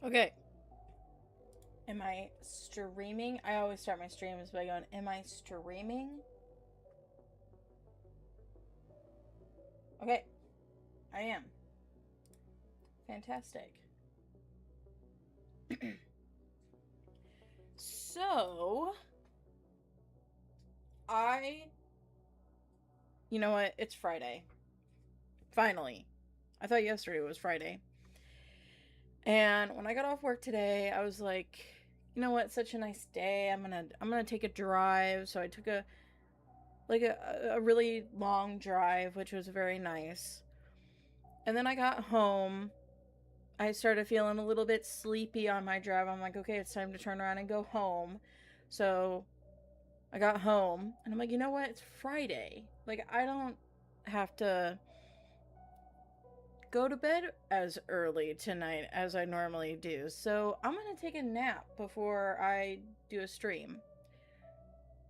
Okay. Am I streaming? I always start my streams by going, am I streaming? Okay. I am. Fantastic. So, I. You know what? It's Friday. Finally. I thought yesterday was Friday. And when I got off work today, I was like, you know what? Such a nice day. I'm gonna take a drive. So I took a really long drive, which was very nice. And then I got home. I started feeling a little bit sleepy on my drive. I'm like, okay, it's time to turn around and go home. So I got home and I'm like, you know what? It's Friday. Like, I don't have to go to bed as early tonight as I normally do. So I'm going to take a nap before I do a stream.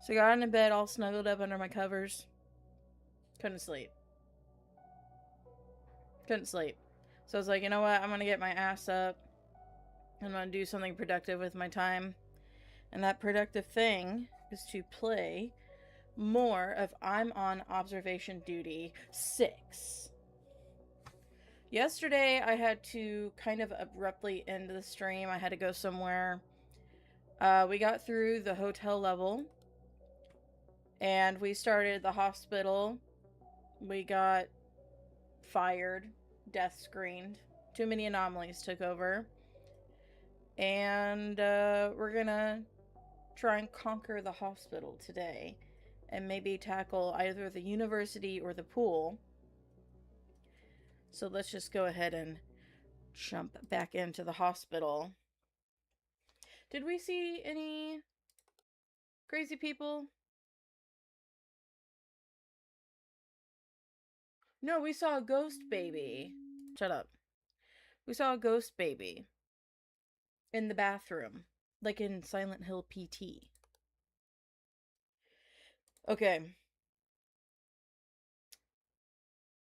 So I got into bed all snuggled up under my covers. Couldn't sleep. Couldn't sleep. So I was like, you know what? I'm going to get my ass up. I'm going to do something productive with my time. And that productive thing is to play more of I'm on Observation Duty 6. Yesterday, I had to kind of abruptly end the stream. I had to go somewhere. We got through the hotel level. And we started the hospital. We got fired, death screened. Too many anomalies took over. And we're gonna try and conquer the hospital today. And maybe tackle either the university or the pool. So let's just go ahead and jump back into the hospital. Did we see any crazy people? No, we saw a ghost baby. Shut up. We saw a ghost baby in the bathroom, like in Silent Hill PT. Okay.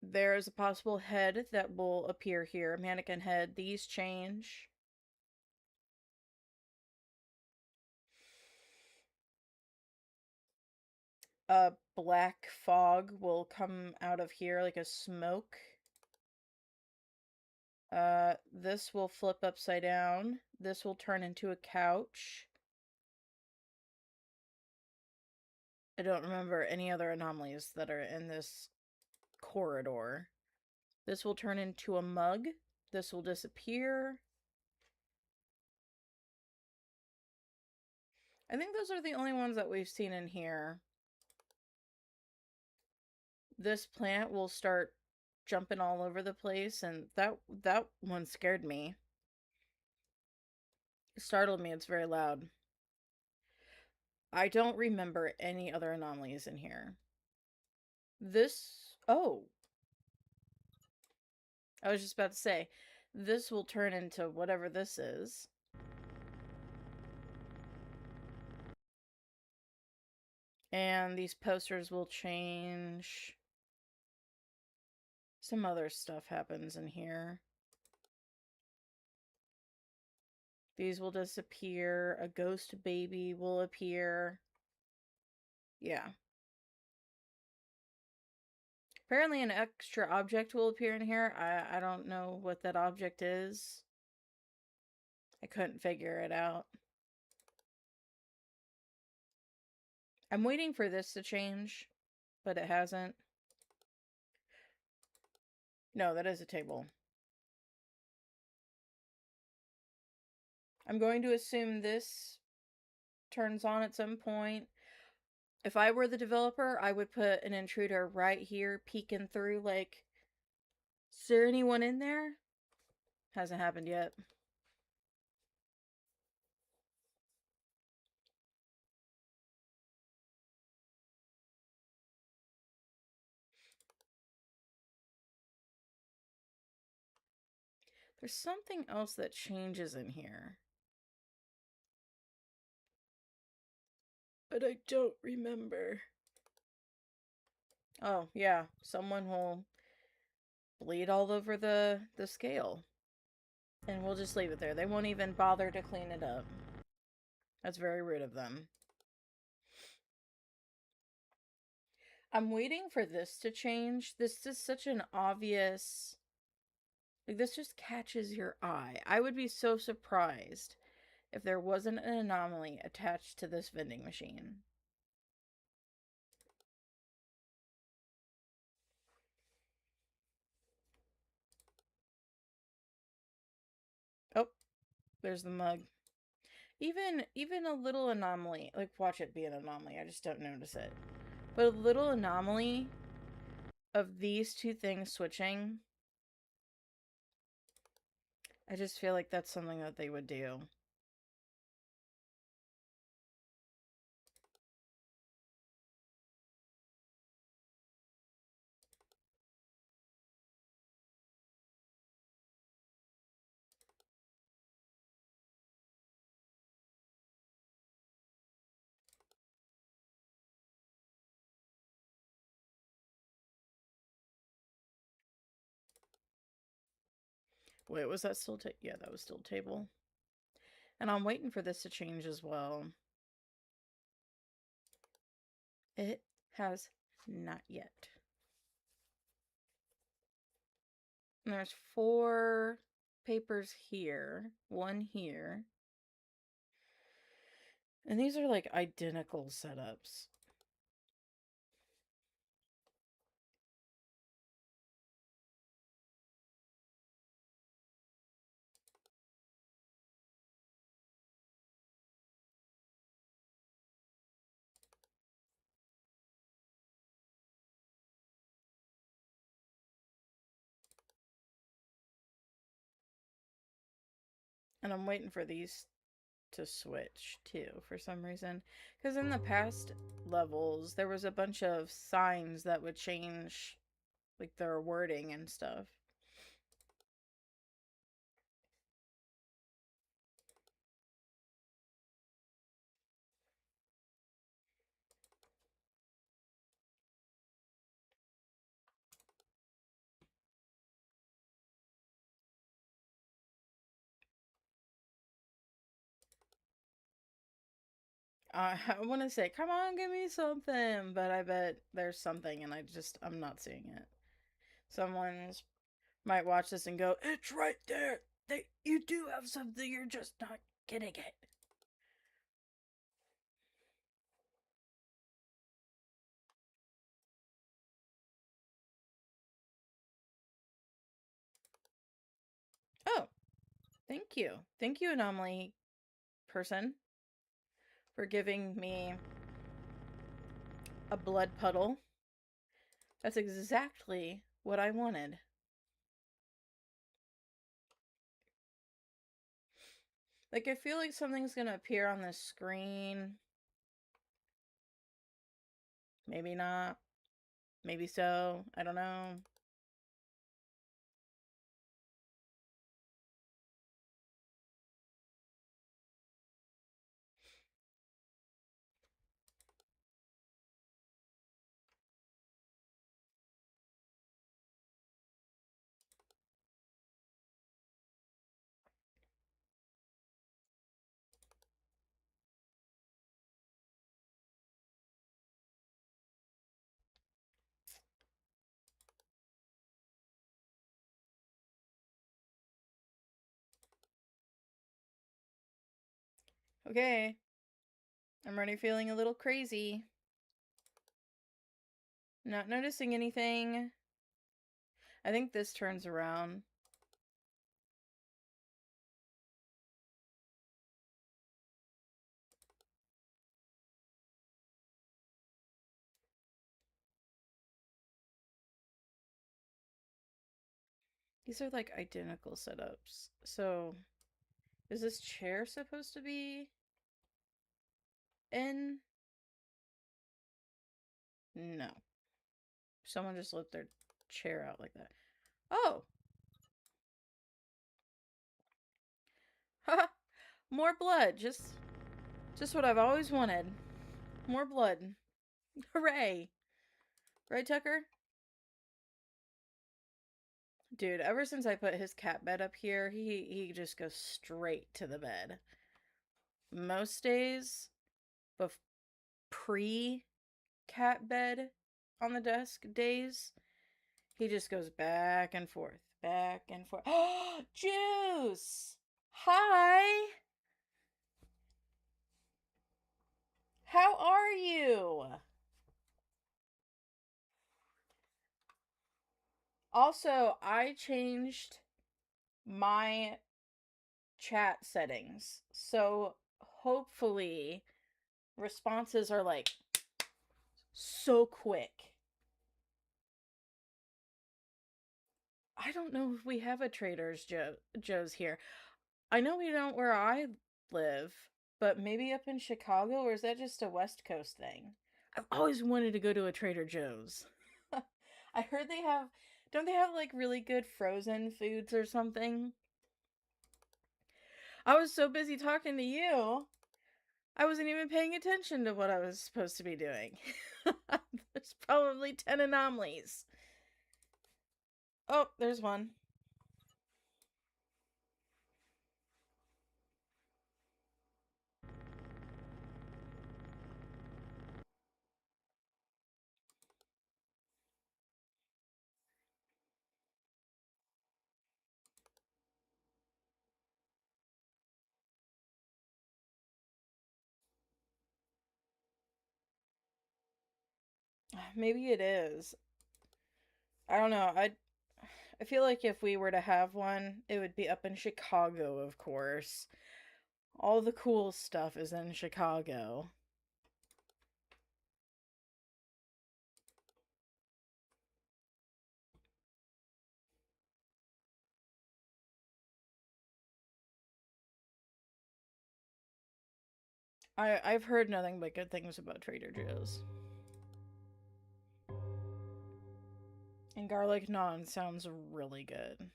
There's a possible head that will appear here. Mannequin head. These change. A black fog will come out of here like a smoke. This will flip upside down. This will turn into a couch. I don't remember any other anomalies that are in this corridor. This will turn into a mug. This will disappear. I think those are the only ones that we've seen in here. This plant will start jumping all over the place, and that one scared me. It startled me. It's very loud. I don't remember any other anomalies in here. This... Oh. I was just about to say, this will turn into whatever this is. And these posters will change. Some other stuff happens in here. These will disappear. A ghost baby will appear. Yeah. Apparently an extra object will appear in here. I don't know what that object is. I couldn't figure it out. I'm waiting for this to change, but it hasn't. No, that is a table. I'm going to assume this turns on at some point. If I were the developer, I would put an intruder right here peeking through, like, is there anyone in there? Hasn't happened yet. There's something else that changes in here. But I don't remember. Oh, yeah. Someone will bleed all over the scale. And we'll just leave it there. They won't even bother to clean it up. That's very rude of them. I'm waiting for this to change. This is such an obvious... Like, this just catches your eye. I would be so surprised if there wasn't an anomaly attached to this vending machine. Oh, there's the mug. Even a little anomaly, like, watch it be an anomaly, I just don't notice it. But a little anomaly of these two things switching, I just feel like that's something that they would do. Wait, was that still yeah, that was still table. And I'm waiting for this to change as well. It has not yet. And there's 4 papers here, 1 here. And these are like identical setups. And I'm waiting for these to switch too for some reason. Because in the past levels, there was a bunch of signs that would change like their wording and stuff. I want to say, come on, give me something, but I bet there's something and I'm not seeing it. Someone's might watch this and go, it's right there. You do have something, you're just not getting it. Oh, thank you. Thank you, anomaly person, for giving me a blood puddle. That's exactly what I wanted. Like, I feel like something's gonna appear on the screen. Maybe not. Maybe so. I don't know. Okay. I'm already feeling a little crazy. Not noticing anything. I think this turns around. These are like identical setups. So, is this chair supposed to be in? No. Someone just left their chair out like that. Oh! Haha! More blood. Just what I've always wanted. More blood. Hooray! Right, Tucker? Dude, ever since I put his cat bed up here, he just goes straight to the bed. Most days, bef- pre cat bed on the desk days, he just goes back and forth, back and forth. Oh, Juice! Hi! How are you? Also, I changed my chat settings. So hopefully responses are like so quick. I don't know if we have a Joe's here. I know we don't where I live, but maybe up in Chicago, or is that just a West Coast thing? I've always wanted to go to a Trader Joe's. I heard they have, don't they have like really good frozen foods or something? I was so busy talking to you, I wasn't even paying attention to what I was supposed to be doing. There's probably 10 anomalies. Oh, there's one. Maybe it is. I don't know. I feel like if we were to have one, it would be up in Chicago, of course. All the cool stuff is in Chicago. I've heard nothing but good things about Trader Joe's. And garlic naan sounds really good.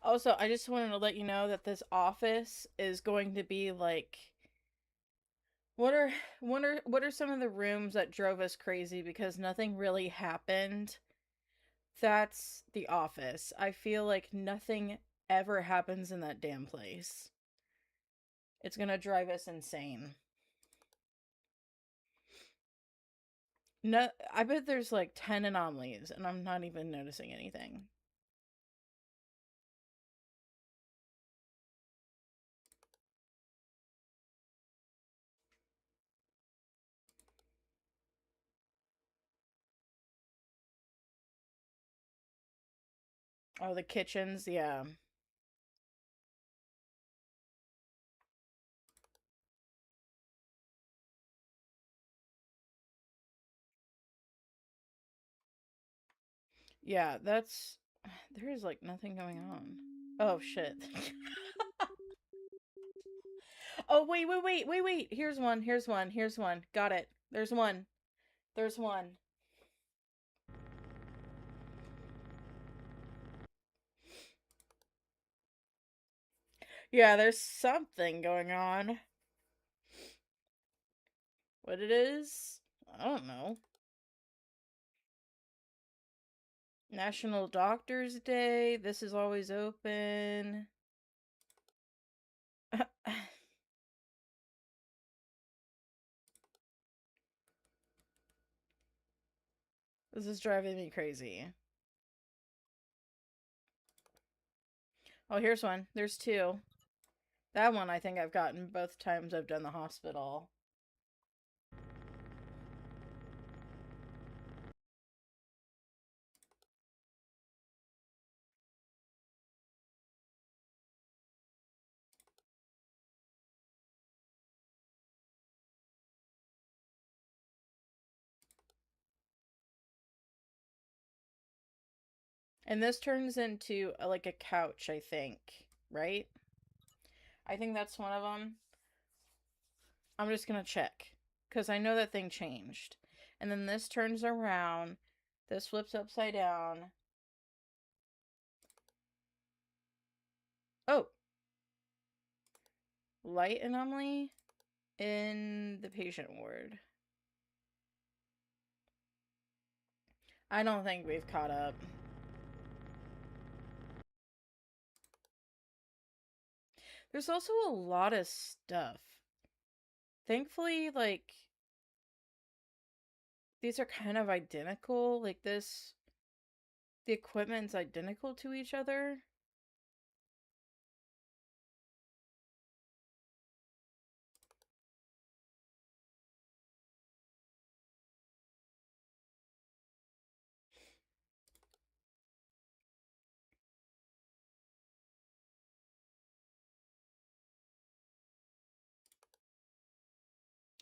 Also, I just wanted to let you know that this office is going to be like what are some of the rooms that drove us crazy because nothing really happened? That's the office. I feel like nothing ever happens in that damn place. It's going to drive us insane. No, I bet there's like 10 anomalies and I'm not even noticing anything. Oh, the kitchens, yeah. Yeah, that's there is like nothing going on. Oh shit. Oh wait. Here's one. Got it. There's one. There's one. Yeah, there's something going on. What it is? I don't know. National Doctors Day. This is always open. This is driving me crazy. Oh, here's one. There's two. That one I think I've gotten both times I've done the hospital. And this turns into like a couch, I think, right? I think that's one of them. I'm just gonna check because I know that thing changed. And then this turns around. This flips upside down. Oh. Light anomaly in the patient ward. I don't think we've caught up. There's also a lot of stuff. Thankfully, like, these are kind of identical. Like, this, the equipment's identical to each other.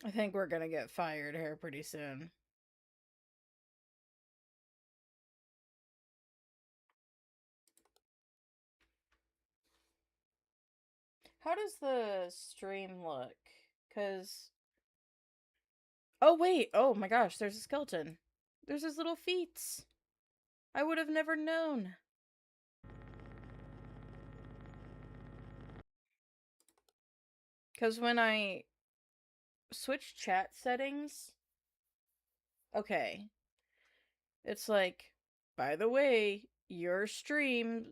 I think we're gonna get fired here pretty soon. How does the stream look? Because... Oh, wait! Oh my gosh, there's a skeleton. There's his little feet. I would have never known. Because when I switch chat settings... Okay. It's like, by the way, your stream's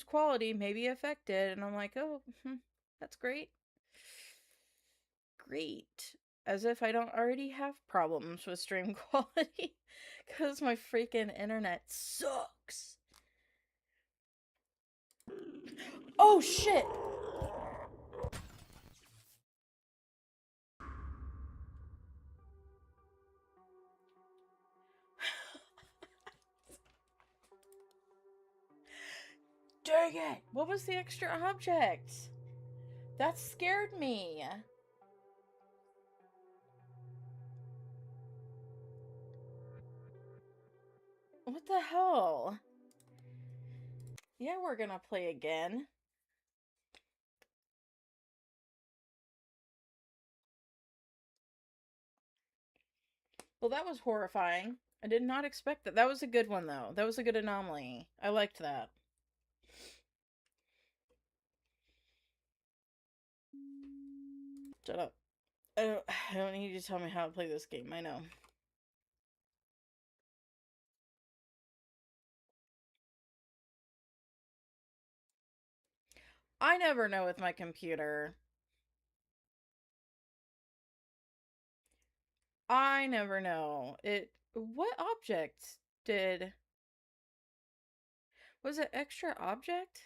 quality may be affected. And I'm like, oh, that's great. Great. As if I don't already have problems with stream quality. Because my freaking internet sucks. Oh, shit! Dang it! What was the extra object? That scared me. What the hell? Yeah, we're gonna play again. Well, that was horrifying. I did not expect that. That was a good one, though. That was a good anomaly. I liked that. Shut up. I don't need you to tell me how to play this game. I know. I never know with my computer. I never know. What object did... Was it extra object?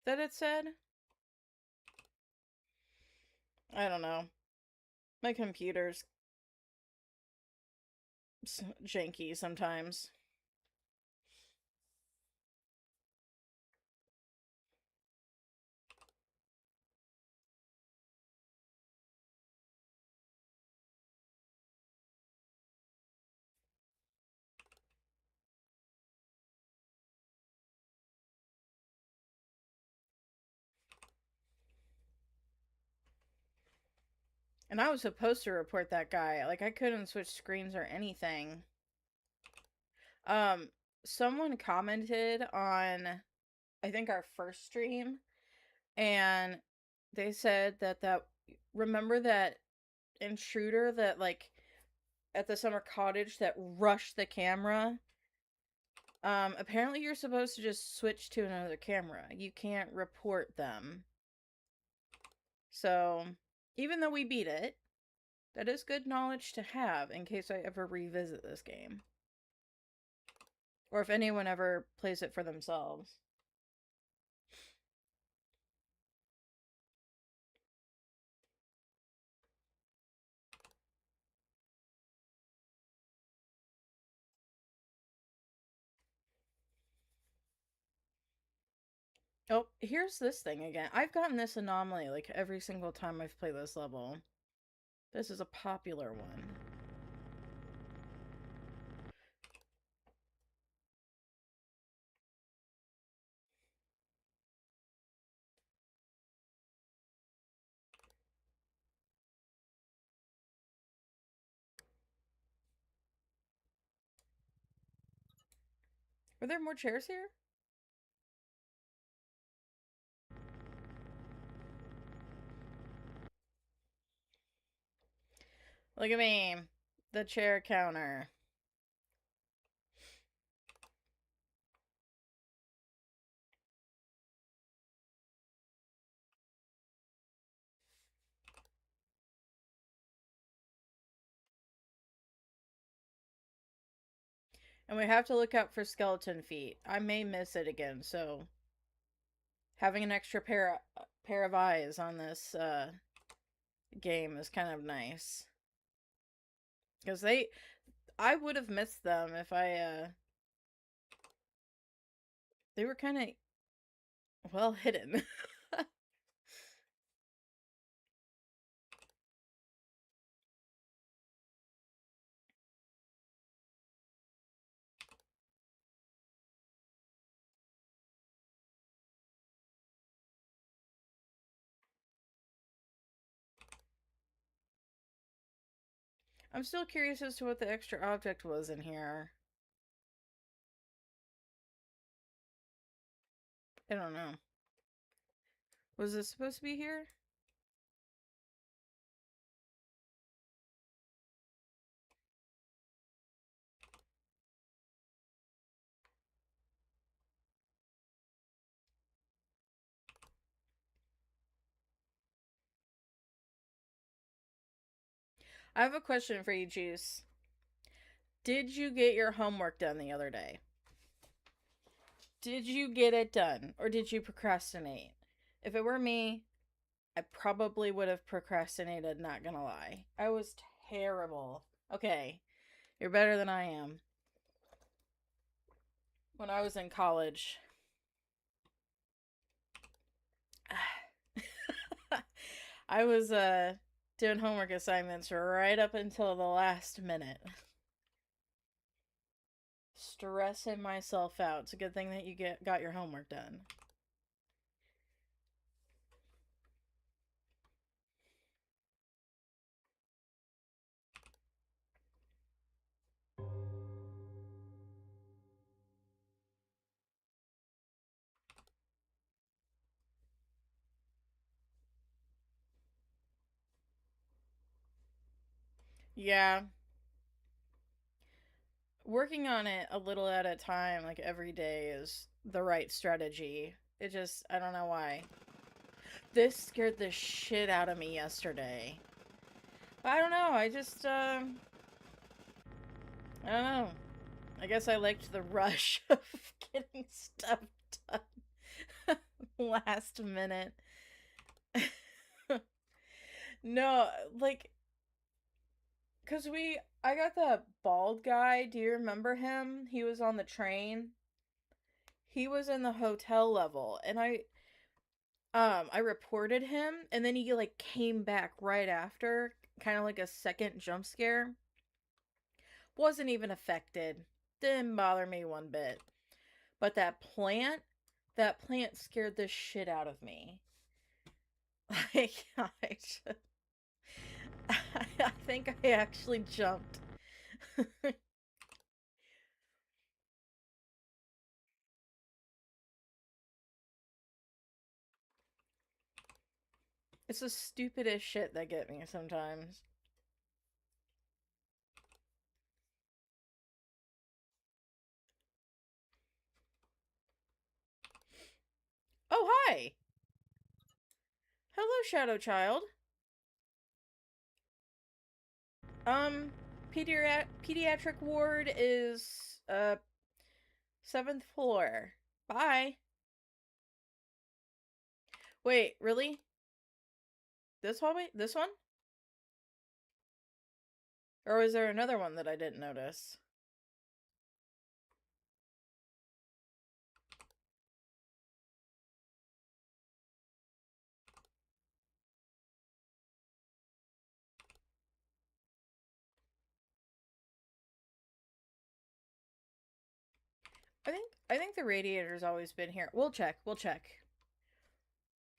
That it said? I don't know. My computer's janky sometimes. And I was supposed to report that guy. Like, I couldn't switch screens or anything. Someone commented on, I think, our first stream, and they said that remember that intruder that, like, at the summer cottage that rushed the camera? Apparently you're supposed to just switch to another camera. You can't report them. So, even though we beat it, that is good knowledge to have in case I ever revisit this game. Or if anyone ever plays it for themselves. Oh, here's this thing again. I've gotten this anomaly like every single time I've played this level. This is a popular one. Were there more chairs here? Look at me. The chair counter. And we have to look out for skeleton feet. I may miss it again, so having an extra pair of eyes on this game is kind of nice. Because I would have missed them if they were kind of, well, hidden. I'm still curious as to what the extra object was in here. I don't know. Was this supposed to be here? I have a question for you, Juice. Did you get your homework done the other day? Did you get it done? Or did you procrastinate? If it were me, I probably would have procrastinated, not gonna lie. I was terrible. Okay, you're better than I am. When I was in college, I was doing homework assignments right up until the last minute. Stressing myself out. It's a good thing that you got your homework done. Yeah. Working on it a little at a time, like every day, is the right strategy. It just, I don't know why. This scared the shit out of me yesterday. I don't know, I just, I don't know. I guess I liked the rush of getting stuff done last minute. No, like, cause I got that bald guy. Do you remember him? He was on the train. He was in the hotel level, and I reported him, and then he like came back right after, kind of like a second jump scare. Wasn't even affected. Didn't bother me one bit. But that plant scared the shit out of me. Like, I think I actually jumped. It's the stupidest shit that get me sometimes. Oh, hi! Hello, Shadow Child. Um, pediatric ward is, 7th floor. Bye. Wait, really? This hallway? This one? Or was there another one that I didn't notice? I think the radiator's always been here. We'll check. We'll check.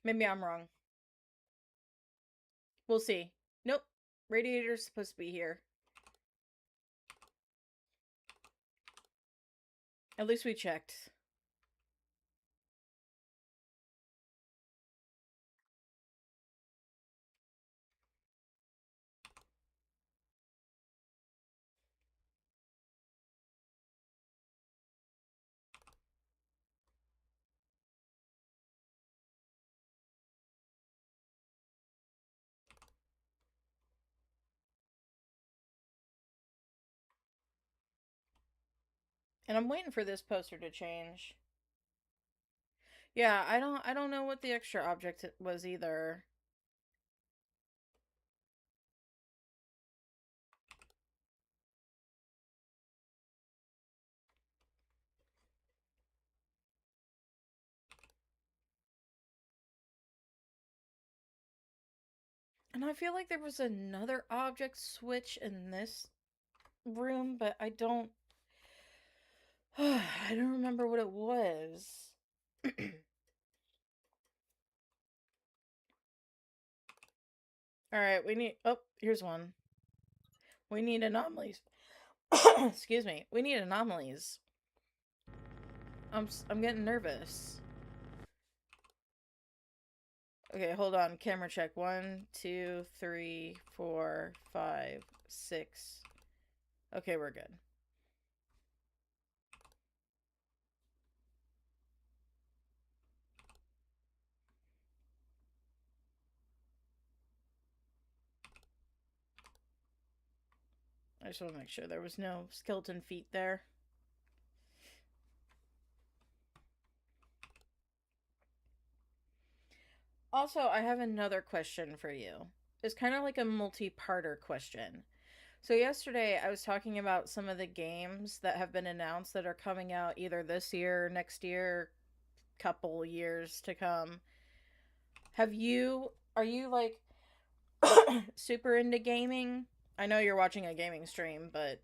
Maybe I'm wrong. We'll see. Nope. Radiator's supposed to be here. At least we checked. And I'm waiting for this poster to change. Yeah, I don't know what the extra object was either. And I feel like there was another object switch in this room, but I don't I don't remember what it was. Alright, we need. Oh, here's one. We need anomalies. Excuse me. We need anomalies. I'm getting nervous. Okay, hold on. Camera check. 1, 2, 3, 4, 5, 6. Okay, we're good. I just want to make sure there was no skeleton feet there. Also, I have another question for you. It's kind of like a multi-parter question. So yesterday I was talking about some of the games that have been announced that are coming out either this year, next year, couple years to come. Are you like super into gaming? I know you're watching a gaming stream, but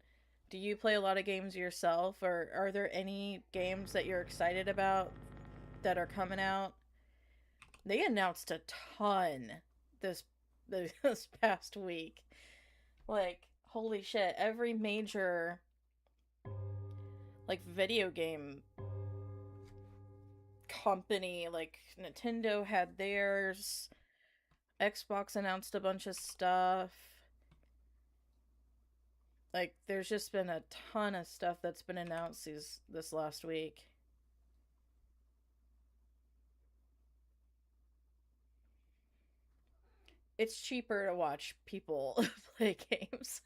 do you play a lot of games yourself, or are there any games that you're excited about that are coming out? They announced a ton this this past week. Like, holy shit, every major like video game company, like Nintendo had theirs, Xbox announced a bunch of stuff. Like, there's just been a ton of stuff that's been announced this last week. It's cheaper to watch people play games.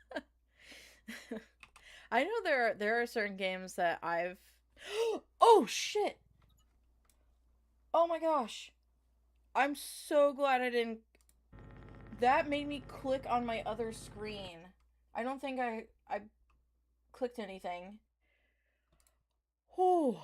I know there are certain games that I've Oh shit. Oh my gosh. I'm so glad I didn't. That made me click on my other screen. I don't think I clicked anything. Oh,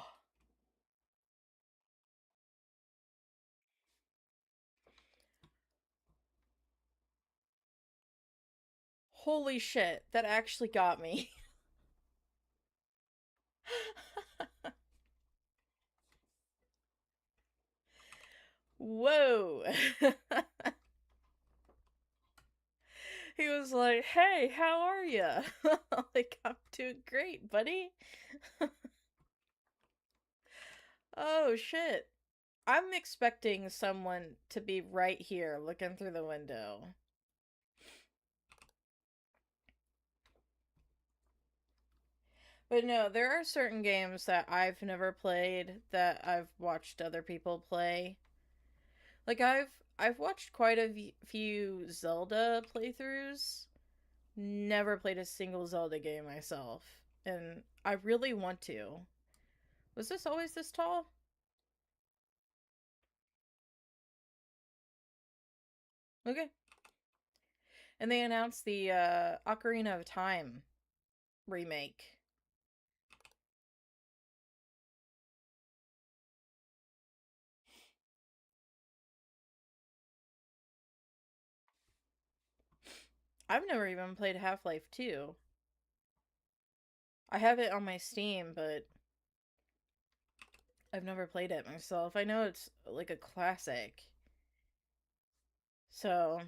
holy shit. That actually got me. Whoa. He was like, "Hey, how are you?" Like, "I'm doing great, buddy." Oh shit. I'm expecting someone to be right here looking through the window. But no, there are certain games that I've never played that I've watched other people play. Like, I've watched quite a few Zelda playthroughs. Never played a single Zelda game myself, and I really want to. Was this always this tall? Okay. And they announced the Ocarina of Time remake. I've never even played Half-Life 2. I have it on my Steam, but I've never played it myself. I know it's like a classic. So,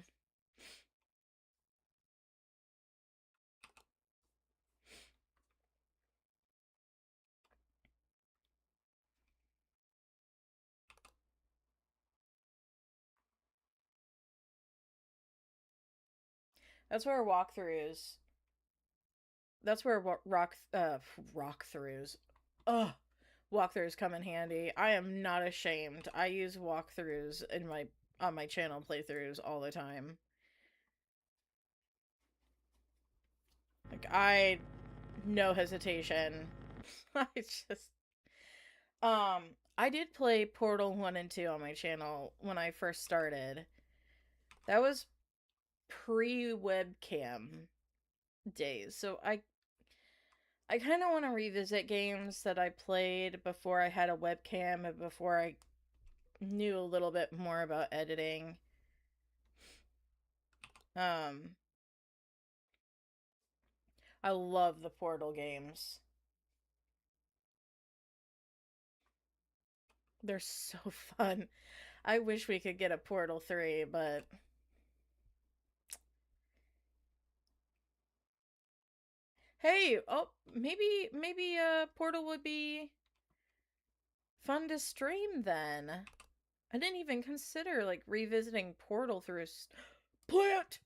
That's where walkthroughs. That's where walkthroughs. Ugh, walkthroughs come in handy. I am not ashamed. I use walkthroughs in my on my channel playthroughs all the time. Like I no hesitation. I just um I did play Portal 1 and 2 on my channel when I first started. That was pre-webcam days. So I kind of want to revisit games that I played before I had a webcam and before I knew a little bit more about editing. Um I love the Portal games. They're so fun. I wish we could get a Portal 3, but hey, oh, maybe Portal would be fun to stream then. I didn't even consider like revisiting Portal through a plant.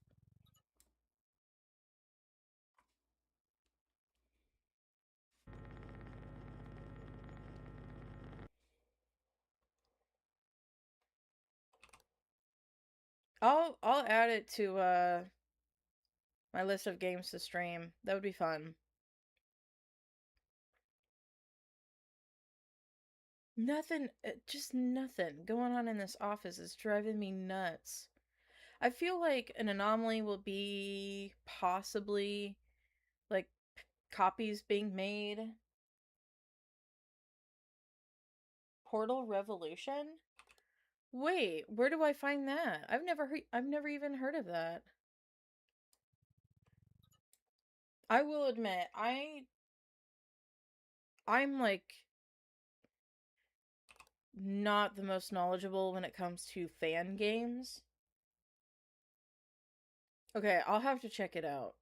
I'll add it to my list of games to stream. That would be fun. Nothing, just nothing going on in this office is driving me nuts. I feel like an anomaly will be possibly like copies being made. Portal Revolution? Wait, where do I find that? I've never even heard of that. I will admit, I'm like not the most knowledgeable when it comes to fan games. Okay, I'll have to check it out.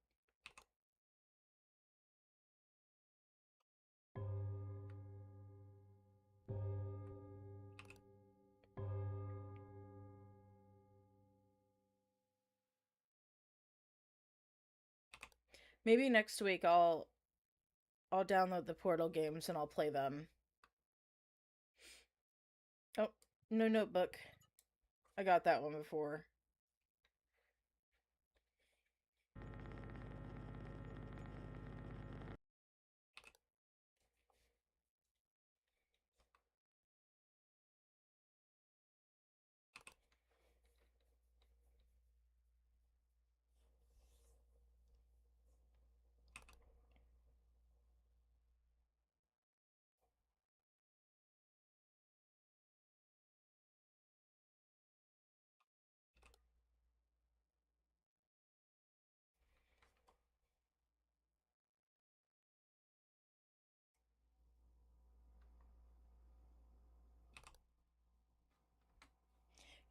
Maybe next week I'll download the Portal games and I'll play them. Oh, no notebook. I got that one before.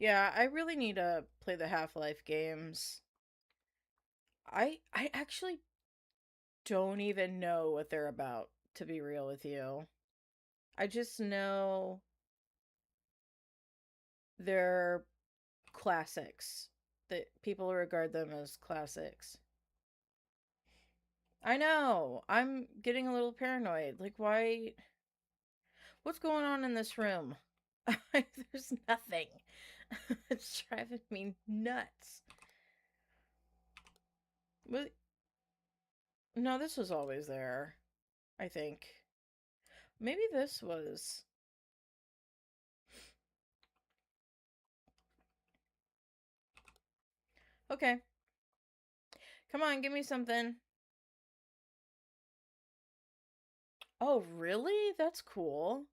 Yeah, I really need to play the Half-Life games. I actually don't even know what they're about, to be real with you. I just know they're classics. That people regard them as classics. I know. I'm getting a little paranoid. Like, why? What's going on in this room? There's nothing. It's driving me nuts. What? No, this was always there. I think. Maybe this was. Okay. Come on, give me something. Oh, really? That's cool.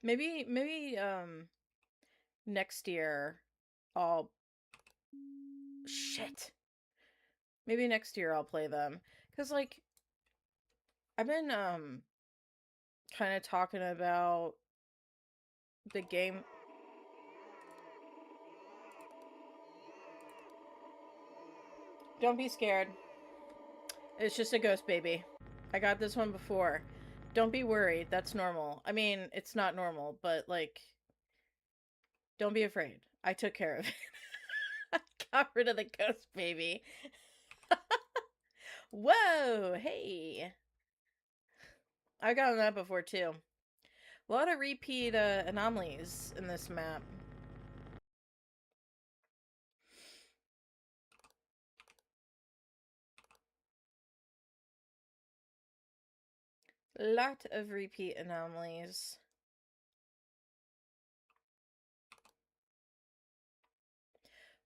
Maybe next year I'll shit. Maybe next year I'll play them cuz like I've been kind of talking about the game. Don't be scared. It's just a ghost baby. I got this one before. Don't be worried. That's normal. I mean, it's not normal, but like, don't be afraid. I took care of it. I got rid of the ghost baby. Whoa, hey. I've gotten that before too. A lot of repeat anomalies in this map. Lot of repeat anomalies.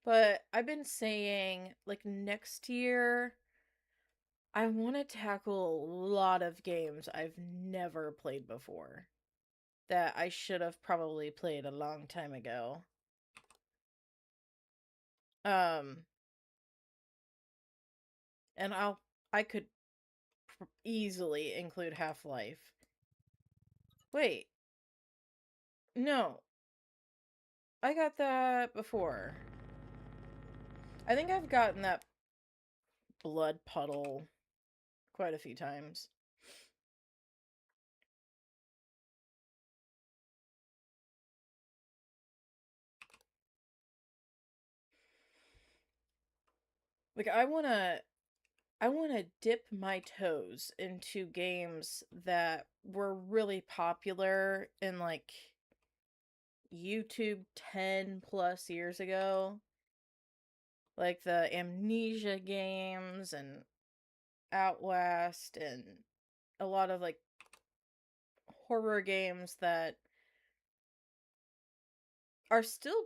But I've been saying, like, next year, I want to tackle a lot of games I've never played before that I should have probably played a long time ago. Um, and I could easily include Half-Life. Wait, no, I got that before. I think I've gotten that blood puddle quite a few times. Like, I want to dip my toes into games that were really popular in like YouTube 10 plus years ago. Like the Amnesia games and Outlast and a lot of like horror games that are still,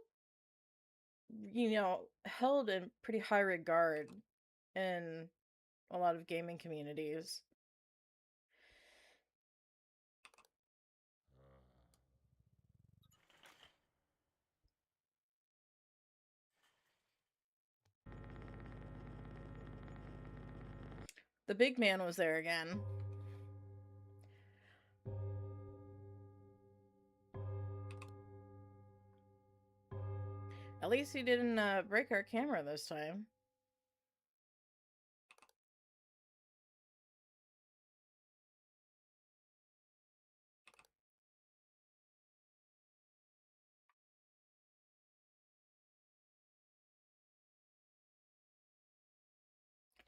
held in pretty high regard in a lot of gaming communities. The big man was there again. At least he didn't break our camera this time.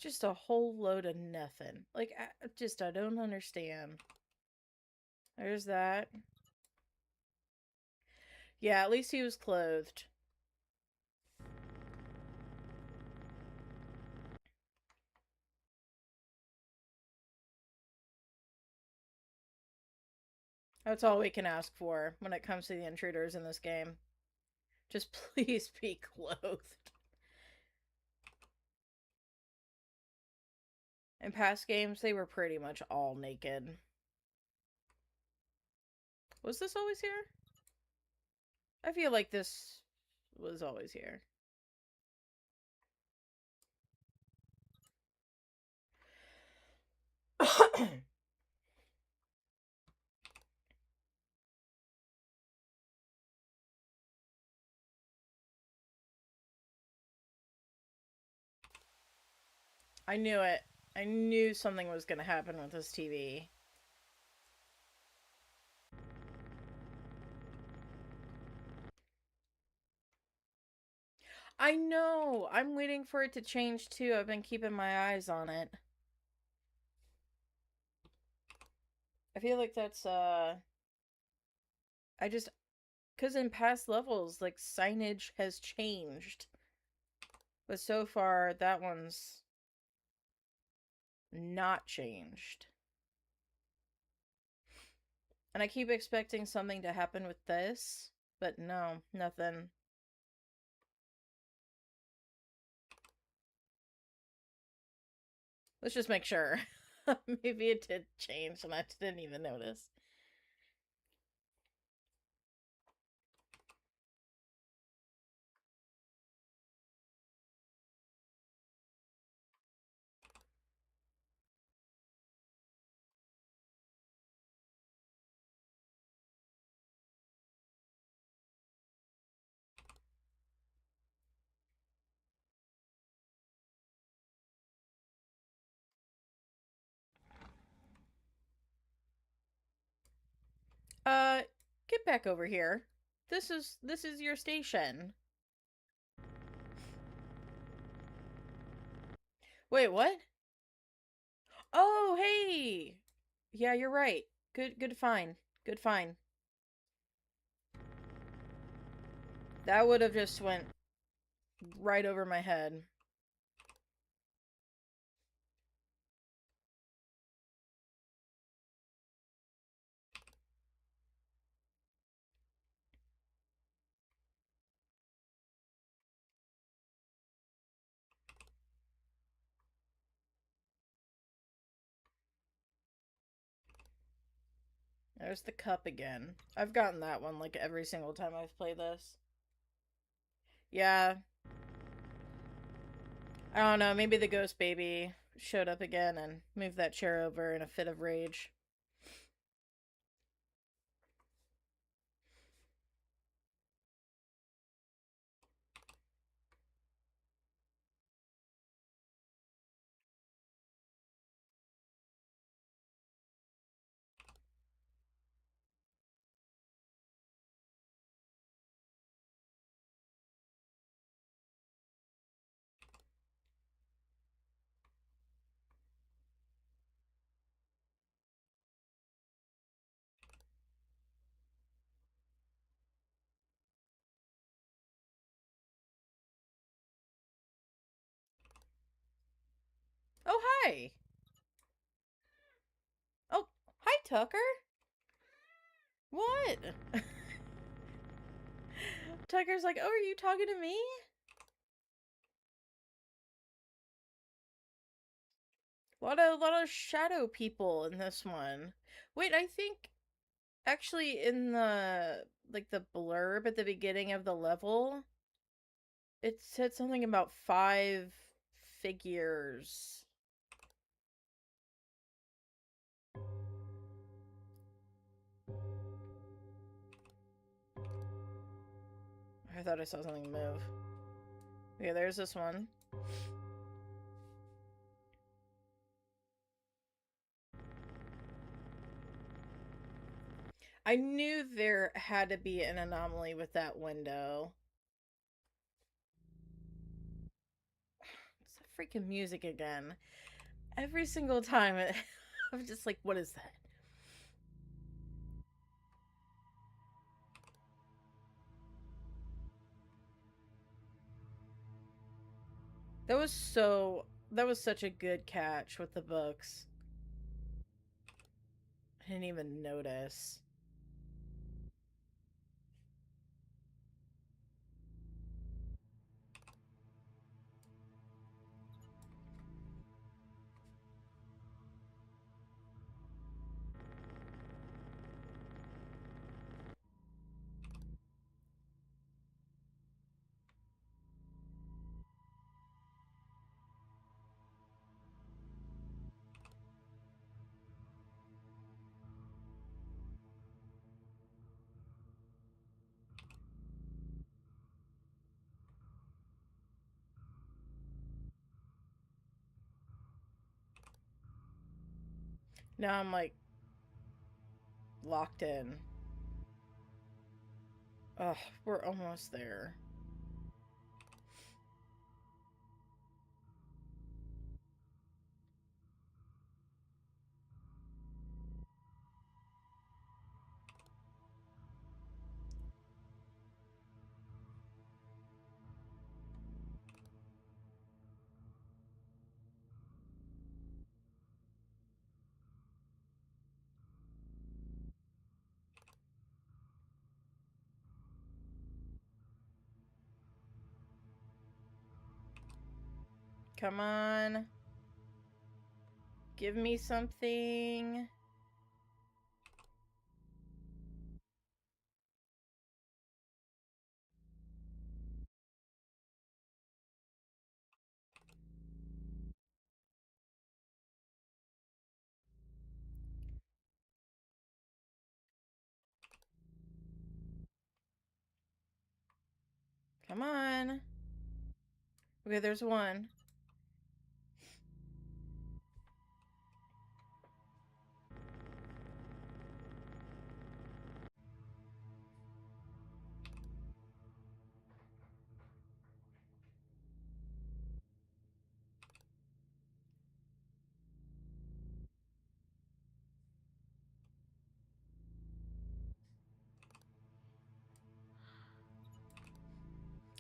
Just a whole load of nothing. Like, I don't understand. There's that. Yeah, at least he was clothed. That's all we can ask for when it comes to the intruders in this game. Just please be clothed. In past games, they were pretty much all naked. Was this always here? I feel like this was always here. I knew it. I knew something was going to happen with this TV. I know! I'm waiting for it to change too. I've been keeping my eyes on it. I feel like that's, I just... Because in past levels, like, signage has changed. But so far, that one's not changed. And I keep expecting something to happen with this, but no, nothing. Let's just make sure. Maybe it did change and I didn't even notice. Uh, get back over here. This is your station. Wait, what? Oh, hey. Yeah, you're right. Good fine. Good fine. That would have just went right over my head. There's the cup again. I've gotten that one like every single time I've played this. Yeah. I don't know, maybe the ghost baby showed up again and moved that chair over in a fit of rage. Oh, hi. Oh, hi, Tucker. What? Tucker's like, oh, are you talking to me? A lot of shadow people in this one. Wait, I think actually in the like the blurb at the beginning of the level, it said something about 5 figures. I thought I saw something move. Okay, there's this one. I knew there had to be an anomaly with that window. It's the freaking music again. Every single time I'm just like, what is that? That was such a good catch with the books. I didn't even notice. Now I'm like locked in. Ugh, we're almost there. Come on. Give me something. Come on. Okay, there's one.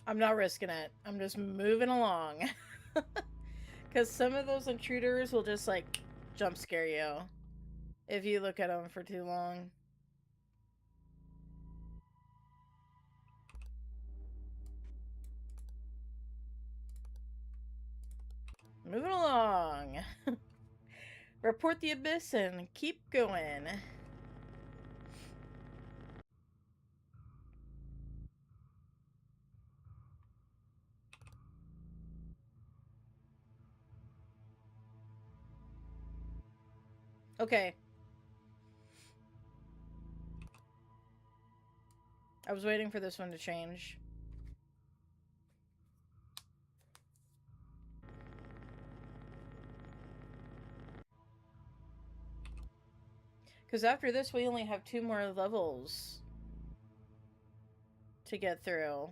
I'm not risking it. I'm just moving along. Because some of those intruders will just, like, jump scare you if you look at them for too long. Moving along. Report the abyss and keep going. Okay. I was waiting for this one to change. Because after this, we only have 2 more levels to get through.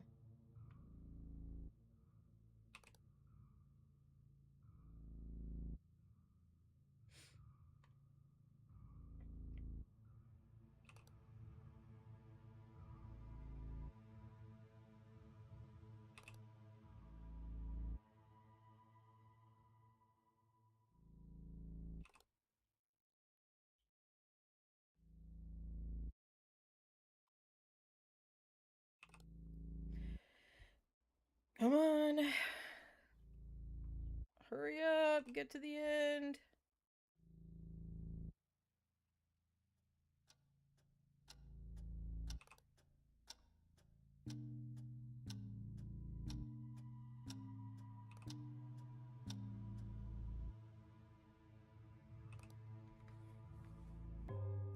Come on. Hurry up. Get to the end.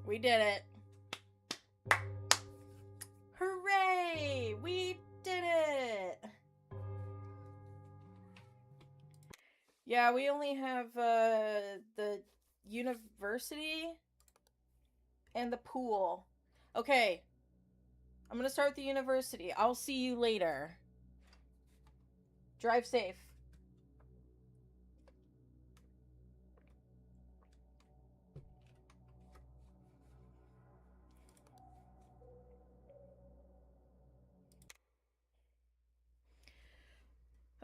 We did it. Hooray! We did it! Yeah, we only have the university and the pool. Okay. I'm gonna start with the university. I'll see you later. Drive safe.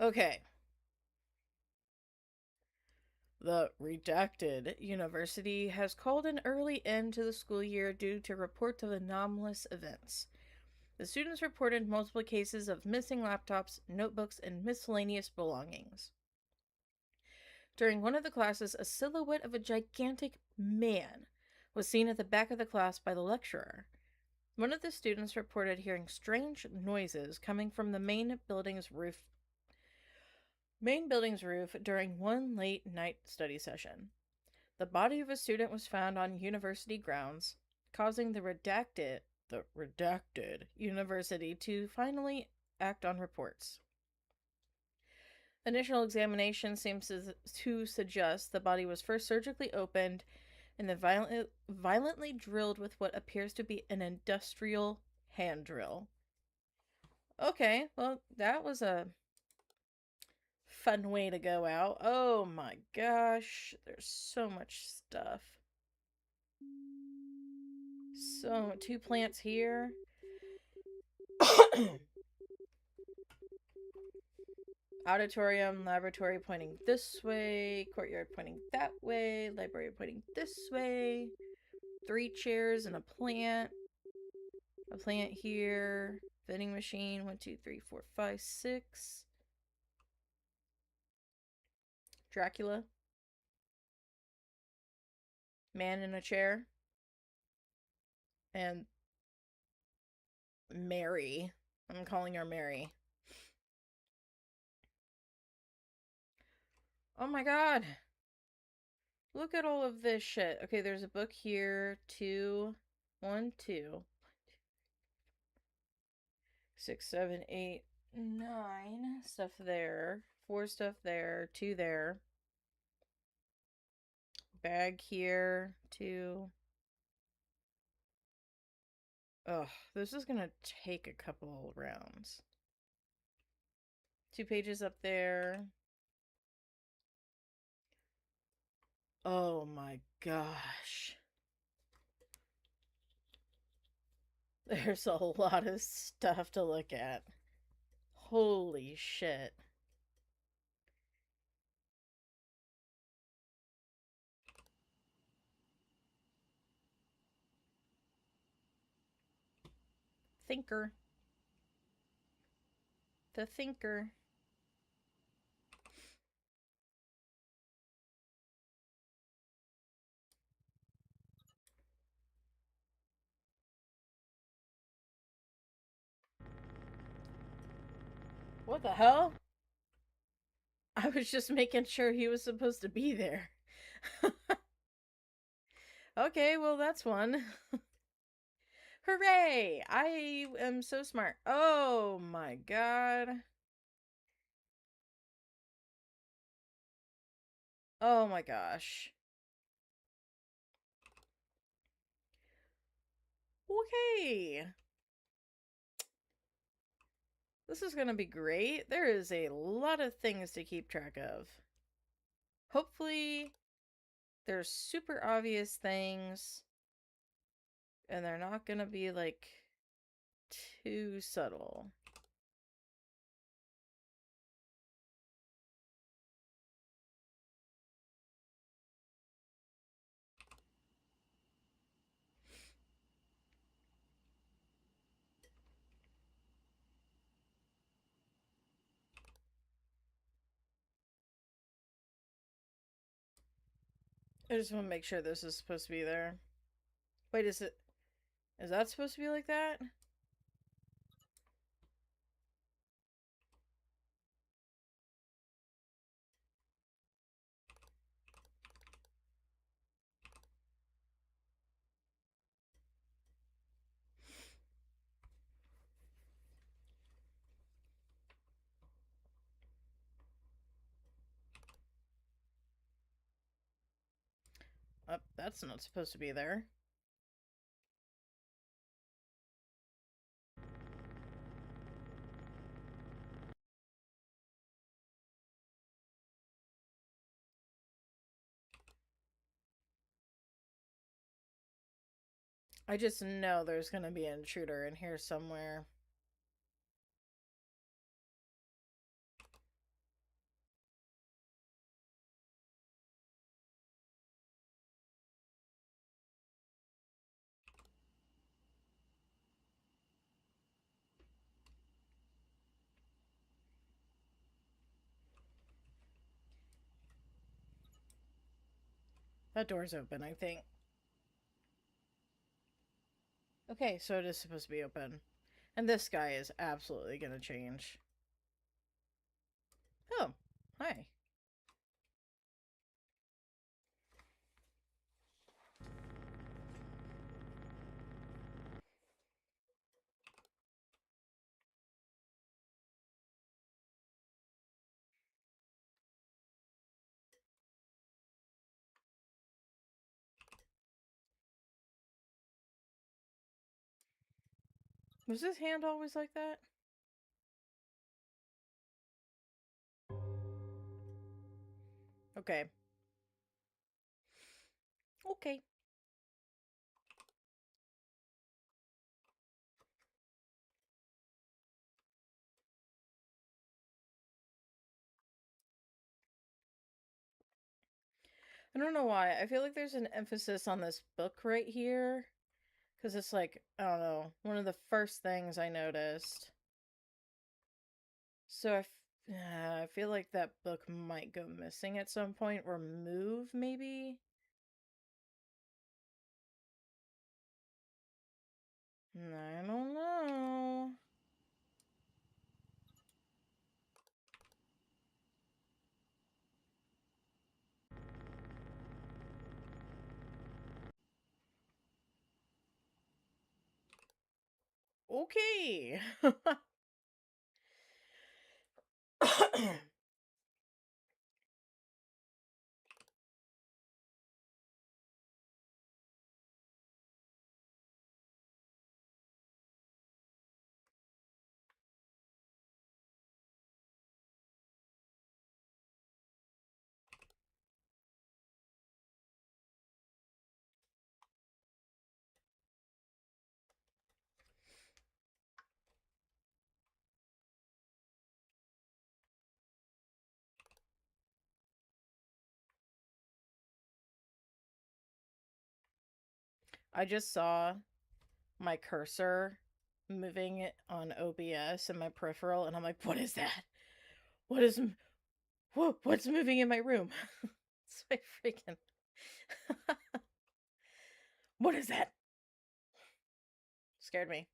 Okay. The redacted university has called an early end to the school year due to reports of anomalous events. The students reported multiple cases of missing laptops, notebooks, and miscellaneous belongings. During one of the classes, a silhouette of a gigantic man was seen at the back of the class by the lecturer. One of the students reported hearing strange noises coming from the main building's roof during one late night study session. The body of a student was found on university grounds, causing the redacted university to finally act on reports. Initial examination seems to suggest the body was first surgically opened and then violently drilled with what appears to be an industrial hand drill. Okay, well, that was a fun way to go out. Oh my gosh, there's so much stuff. So, 2 plants here. Auditorium, laboratory pointing this way, courtyard pointing that way, library pointing this way. 3 chairs and a plant. A plant here. Vending machine. 1, 2, 3, 4, 5, 6. Dracula. Man in a chair. And Mary. I'm calling her Mary. Oh my god. Look at all of this shit. Okay, there's a book here. 2, 1, 2, 6, 7, 8, 9. Stuff there. 4 stuff there. 2 there. Bag here. 2. Ugh, this is gonna take a couple rounds. 2 pages up there. Oh my gosh. There's a lot of stuff to look at. Holy shit. Thinker. The thinker. What the hell? I was just making sure he was supposed to be there. Okay, well, that's one. Hooray! I am so smart. Oh my god. Oh my gosh. Okay. This is gonna be great. There is a lot of things to keep track of. Hopefully, there's super obvious things, and they're not gonna be, like, too subtle. I just want to make sure this is supposed to be there. Wait, is it... Is that supposed to be like that? Oh, that's not supposed to be there. I just know there's gonna be an intruder in here somewhere. That door's open, I think. Okay, so it is supposed to be open. And this guy is absolutely gonna change. Oh, hi. Was his hand always like that? Okay. Okay. I don't know why. I feel like there's an emphasis on this book right here. Because it's like, I don't know, one of the first things I noticed. So I feel like that book might go missing at some point or move, maybe? I don't know. Okay. I just saw my cursor moving it on OBS in my peripheral, and I'm like, what is that? What is what's moving in my room? It's my freaking what is that? Scared me.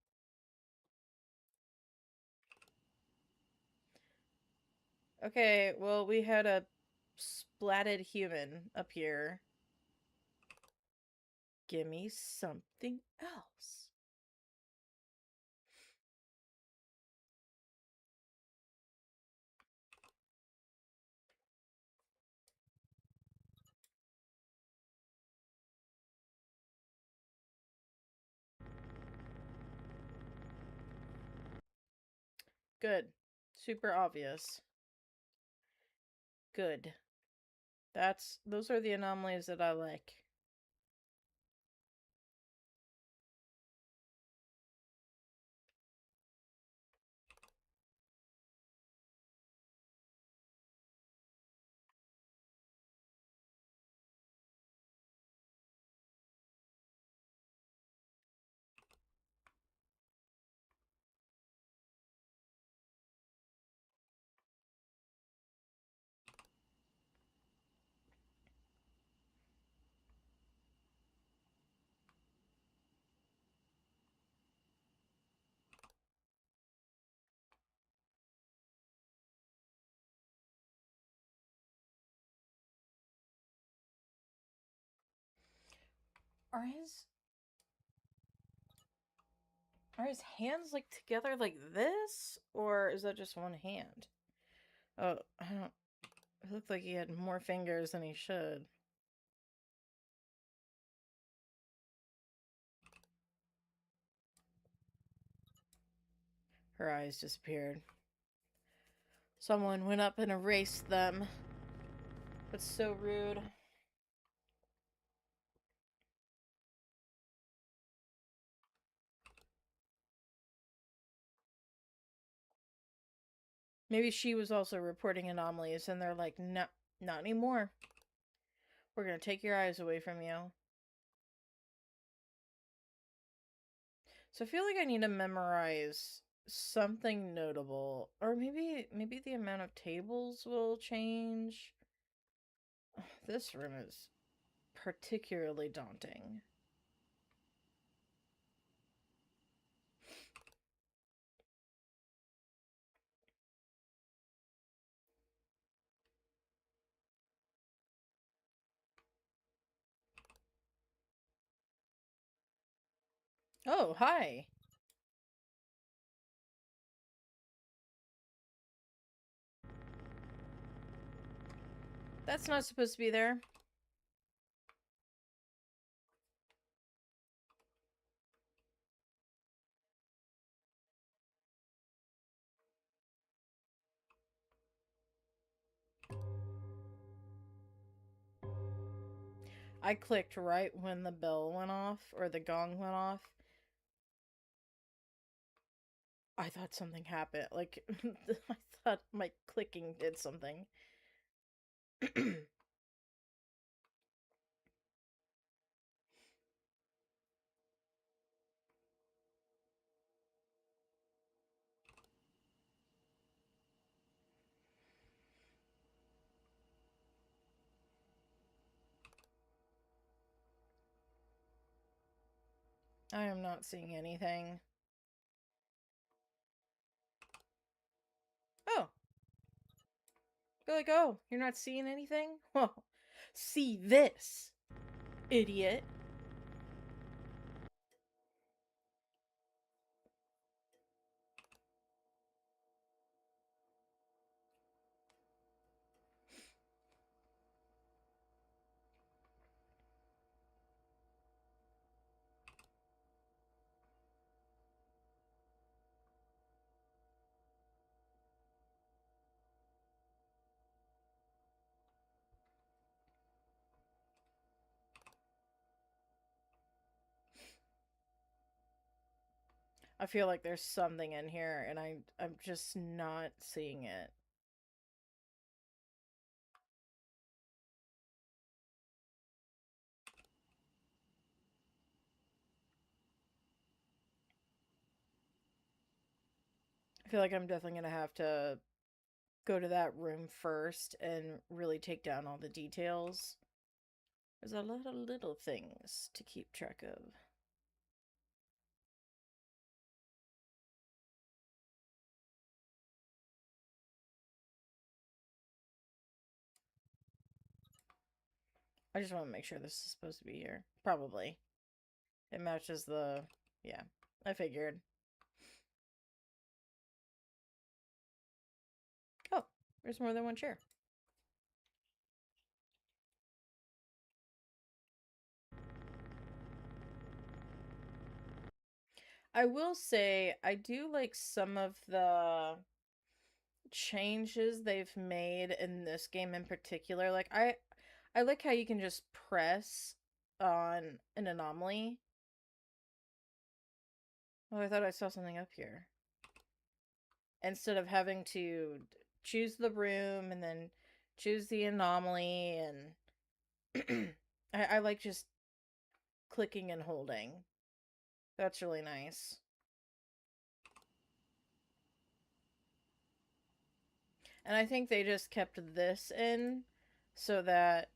Okay, well, we had a splatted human up here. Give me something else. Good. Super obvious. Good. Those are the anomalies that I like. Are his Are his hands like together like this? Or is that just one hand? Oh, I don't it looked like he had more fingers than he should. Her eyes disappeared. Someone went up and erased them. That's so rude. Maybe she was also reporting anomalies and they're like, no, not anymore. We're gonna take your eyes away from you. So I feel like I need to memorize something notable. Or maybe the amount of tables will change. This room is particularly daunting. Oh, hi. That's not supposed to be there. I clicked right when the bell went off, or the gong went off. I thought something happened. Like, I thought my clicking did something. I am not seeing anything. Oh. Be like, oh, you're not seeing anything? Well, see this, idiot. I feel like there's something in here, and I'm just not seeing it. feel like I'm definitely going to have to go to that room first and really take down all the details. There's a lot of little things to keep track of. I just want to make sure this is supposed to be here. Probably. It matches the... Yeah, I figured. Oh, there's more than one chair. I will say, I do like some of the changes they've made in this game in particular. Like, I like how you can just press on an anomaly. Oh, I thought I saw something up here. Instead of having to choose the room and then choose the anomaly, and I like just clicking and holding. That's really nice. And I think they just kept this in so that...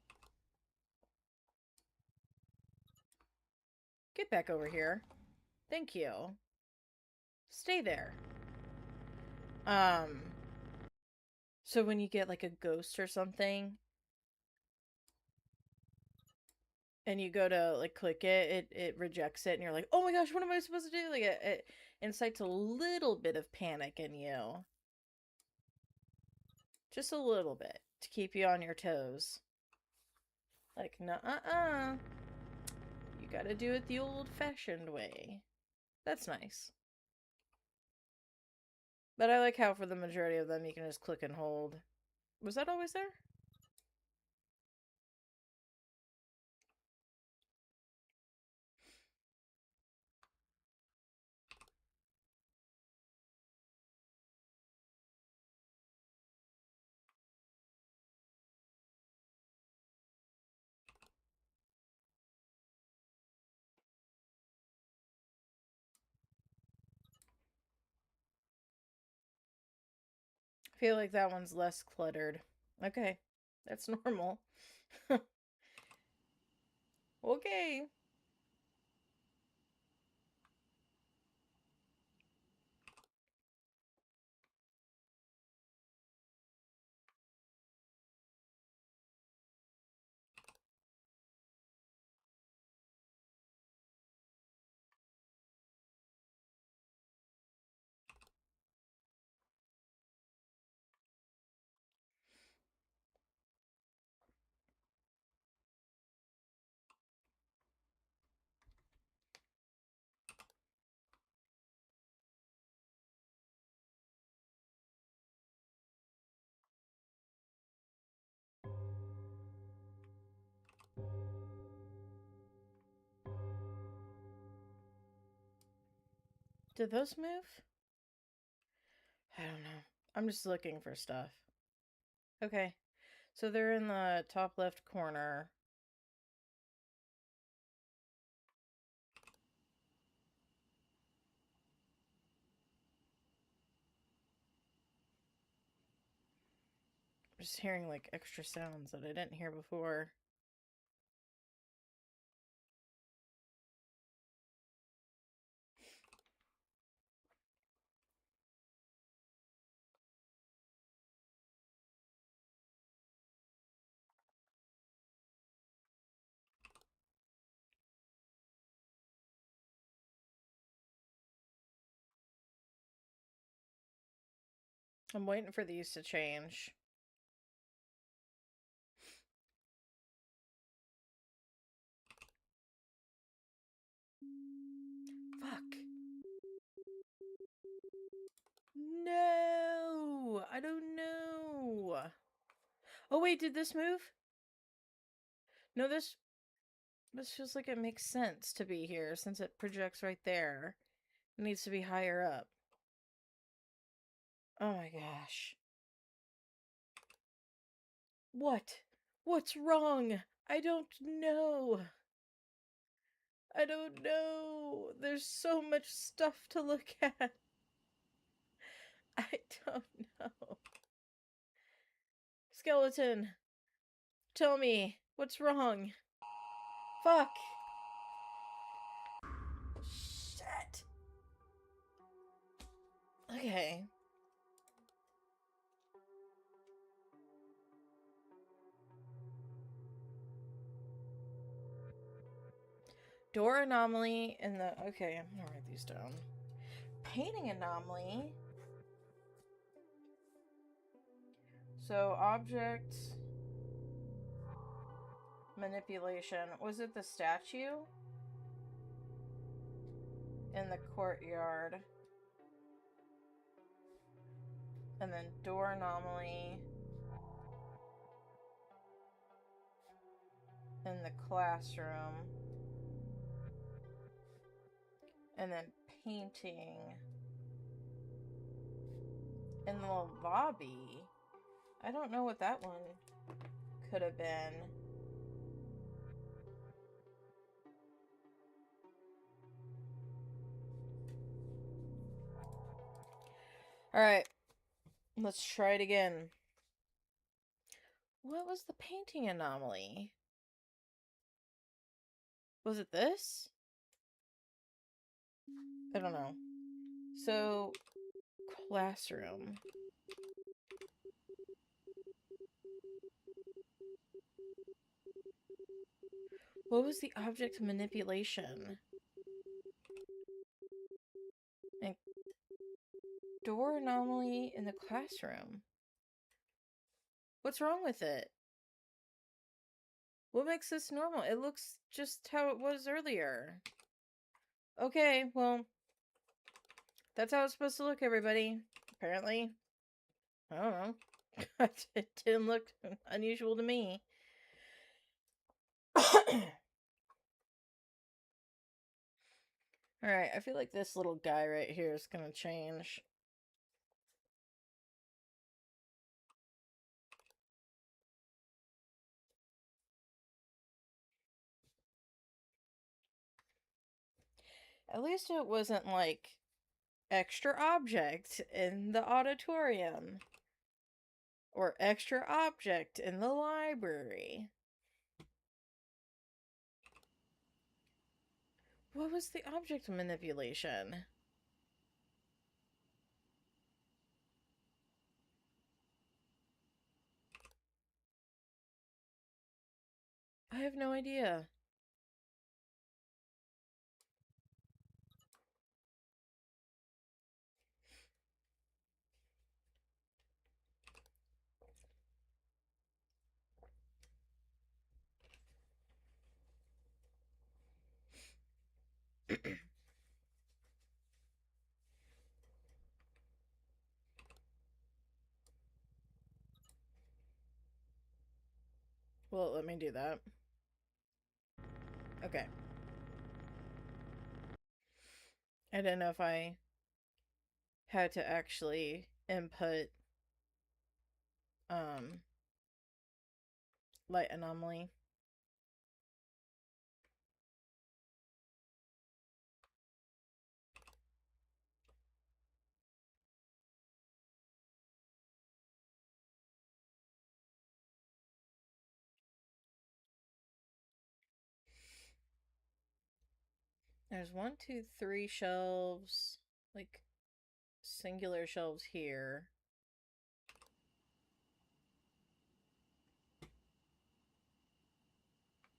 Get back over here. Thank you. Stay there. So when you get like a ghost or something and you go to like click it, it rejects it and you're like, "Oh my gosh, what am I supposed to do?" Like it incites a little bit of panic in you. Just a little bit to keep you on your toes. Like, "Nuh-uh-uh. You got to do it the old-fashioned way." That's nice. But I like how for the majority of them you can just click and hold. Was that always there? I feel like that one's less cluttered. Okay, that's normal. Okay. Did those move? I don't know. I'm just looking for stuff. Okay. So they're in the top left corner. I'm just hearing like extra sounds that I didn't hear before. I'm waiting for these to change. Fuck. No! I don't know. Oh wait, did this move? No, this feels like it makes sense to be here since it projects right there. It needs to be higher up. Oh my gosh. What? What's wrong? I don't know. I don't know. There's so much stuff to look at. I don't know. Skeleton, tell me, what's wrong? Fuck. Shit. Okay. Door anomaly in the... Okay, I'm gonna write these down. Painting anomaly. So, object... manipulation. Was it the statue? In the courtyard. And then door anomaly... in the classroom. And then painting in the lobby. I don't know what that one could have been. Alright. Let's try it again. What was the painting anomaly? Was it this? I don't know. So, classroom. What was the object manipulation? And door anomaly in the classroom. What's wrong with it? What makes this normal? It looks just how it was earlier. Okay, well, that's how it's supposed to look, everybody. Apparently. I don't know. It didn't look unusual to me. Alright, I feel like this little guy right here is gonna change. At least it wasn't like extra object in the auditorium. Or extra object in the library. What was the object manipulation? I have no idea. Well, let me do that. Okay. I didn't know if I had to actually input light anomaly. There's 1, 2, 3 shelves, like singular shelves here.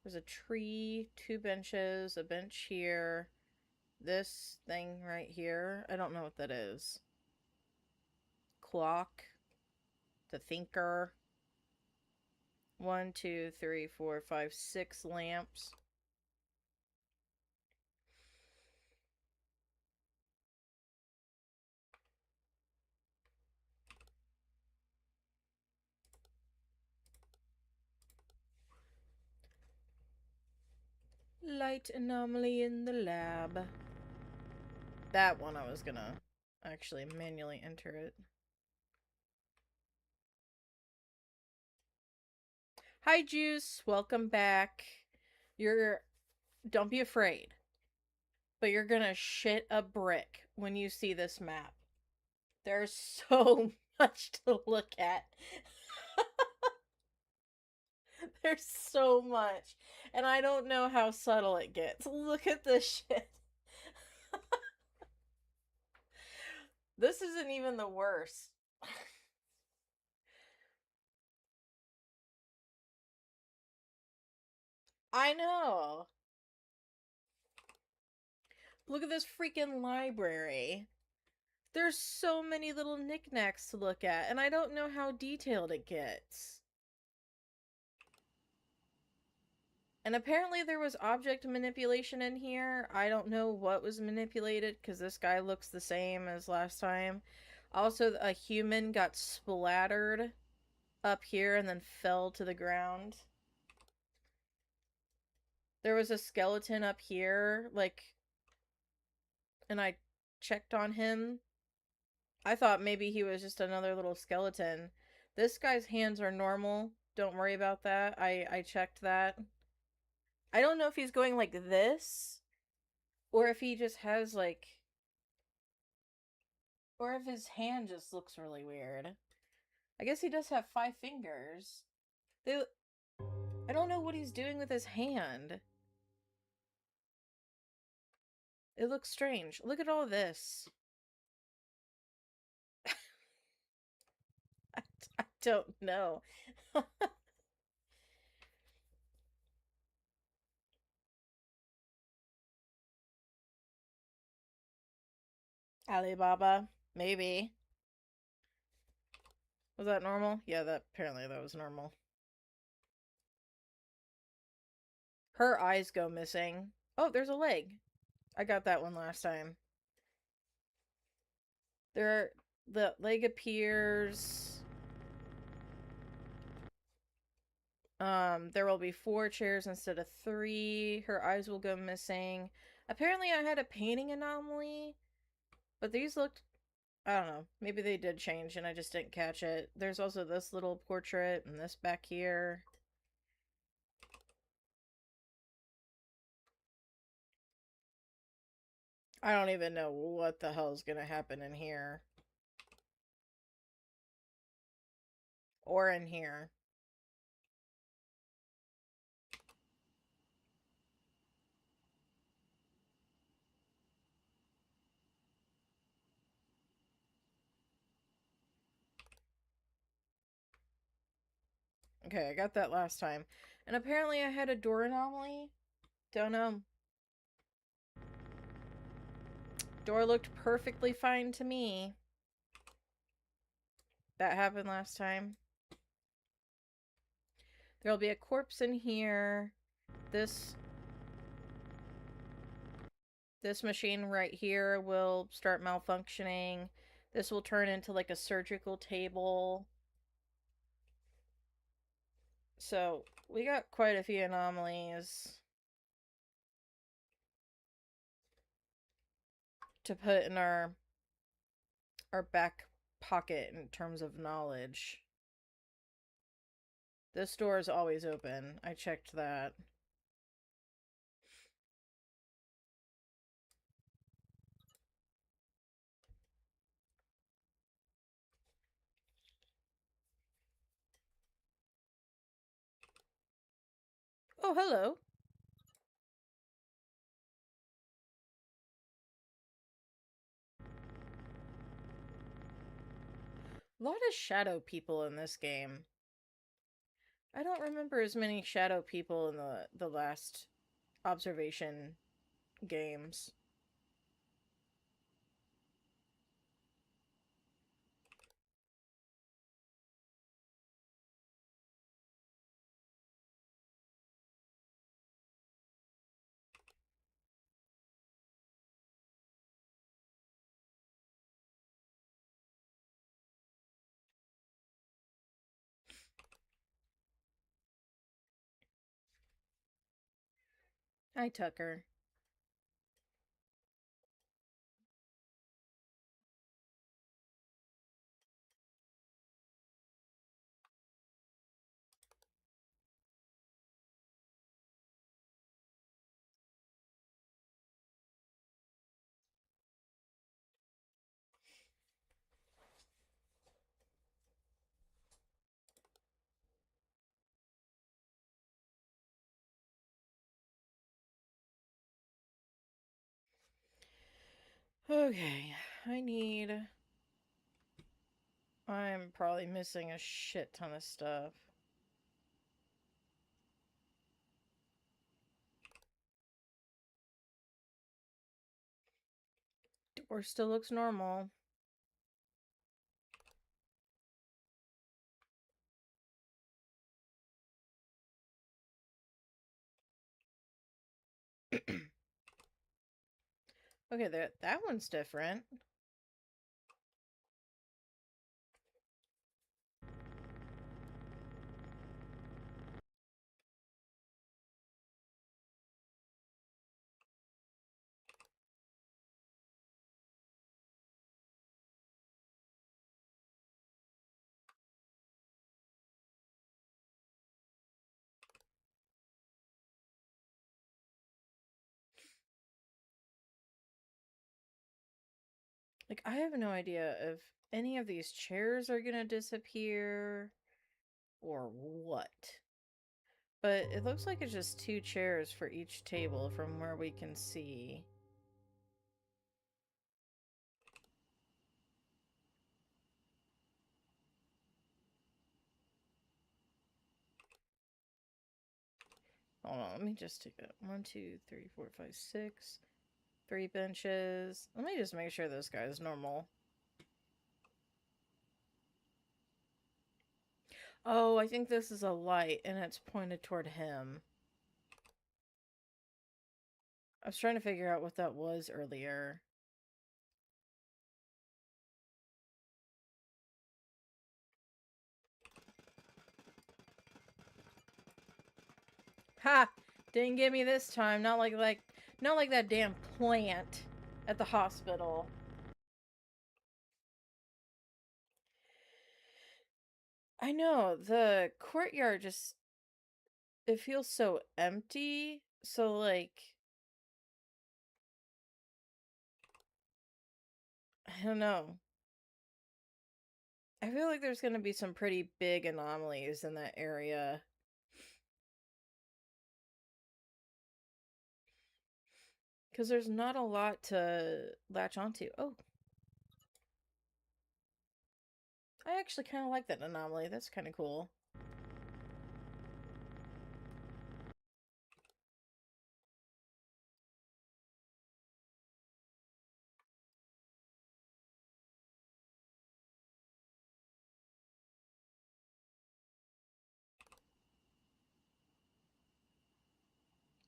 There's a tree, 2 benches, a bench here, this thing right here. I don't know what that is. Clock. The thinker. 1, 2, 3, 4, 5, 6 lamps. Light anomaly in the lab. That one I was gonna actually manually enter it. Hi, Juice. Welcome back. Don't be afraid. But you're gonna shit a brick when you see this map. There's so much to look at. There's so much. And I don't know how subtle it gets. Look at this shit. This isn't even the worst. I know. Look at this freaking library. There's so many little knickknacks to look at, and I don't know how detailed it gets. And apparently there was object manipulation in here. I don't know what was manipulated, because this guy looks the same as last time. Also, a human got splattered up here and then fell to the ground. There was a skeleton up here, like, and I checked on him. I thought maybe he was just another little skeleton. This guy's hands are normal. Don't worry about that. I checked that. I don't know if he's going like this, or if he just has like, or if his hand just looks really weird. I guess he does have 5 fingers. They, I don't know what he's doing with his hand. It looks strange. Look at all this. I don't know. Alibaba, maybe. Was that normal? Yeah, apparently that was normal. Her eyes go missing. Oh, there's a leg. I got that one last time. The leg appears. There will be 4 chairs instead of 3. Her eyes will go missing. Apparently I had a painting anomaly, but these looked, I don't know, maybe they did change and I just didn't catch it. There's also this little portrait and this back here. I don't even know what the hell is gonna happen in here. Or in here. Okay, I got that last time. And apparently I had a door anomaly. Don't know. Door looked perfectly fine to me. That happened last time. There'll be a corpse in here. This machine right here will start malfunctioning. This will turn into like a surgical table. So we got quite a few anomalies to put in our back pocket in terms of knowledge. This door is always open. I checked that. Oh, hello. A lot of shadow people in this game. I don't remember as many shadow people in the last observation games. Hi, Tucker. Okay, I'm probably missing a shit ton of stuff. Door still looks normal. Okay, that one's different. Like, I have no idea if any of these chairs are gonna disappear or what. But it looks like it's just 2 chairs for each table from where we can see. Hold on, let me just take it. 1, 2, 3, 4, 5, 6. 3 benches. Let me just make sure this guy's normal. Oh, I think this is a light and it's pointed toward him. I was trying to figure out what that was earlier. Ha! Didn't get me this time. Not like that damn plant at the hospital. I know, the courtyard just it feels so empty. So like I don't know. I feel like there's going to be some pretty big anomalies in that area. Because there's not a lot to latch onto. Oh. I actually kind of like that anomaly. That's kind of cool.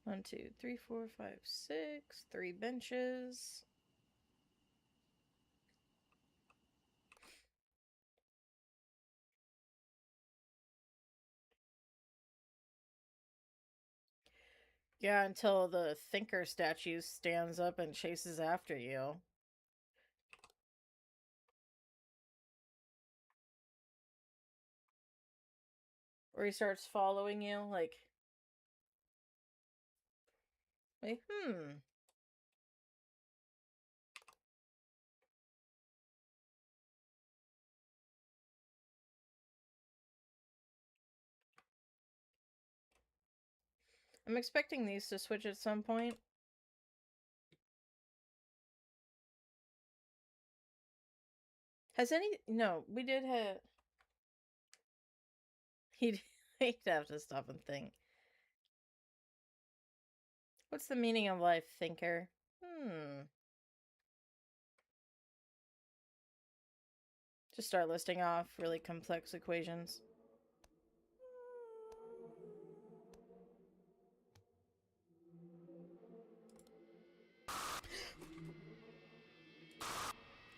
One, two, three, four, five, six. 3 benches. Yeah, until the thinker statue stands up and chases after you. Or he starts following you, like, hmm. I'm expecting these to switch at some point. Has any... No, we did have... He'd have to stop and think. What's the meaning of life, thinker? Just start listing off really complex equations.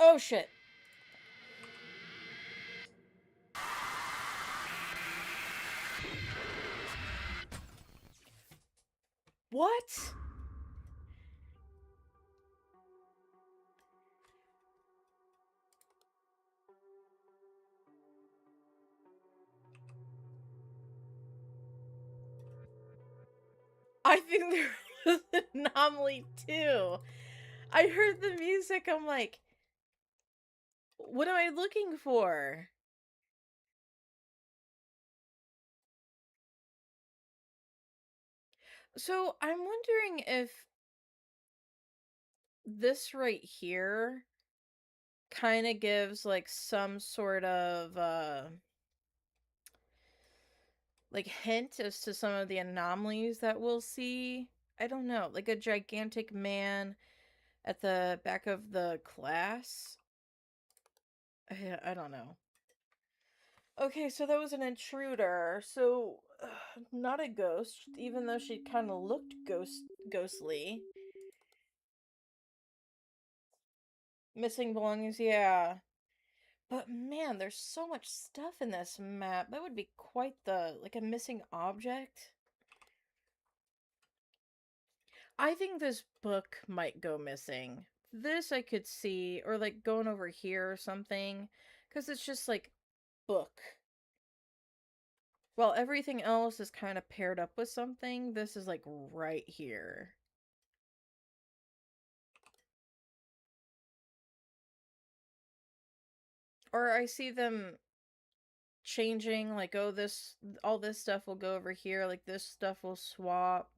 Oh shit. What? I think there was an anomaly too. I heard the music, I'm like, what am I looking for? So I'm wondering if this right here kind of gives like some sort of like hint as to some of the anomalies that we'll see. I don't know, like a gigantic man at the back of the class. I don't know. Okay, so that was an intruder. So not a ghost, even though she kind of looked ghostly. Missing belongings, yeah. But man, there's so much stuff in this map. That would be quite the like a missing object. I think this book might go missing. This I could see, or like going over here or something, because it's just like book. While everything else is kind of paired up with something, this is like right here. Or I see them changing, like, oh, all this stuff will go over here, like this stuff will swap.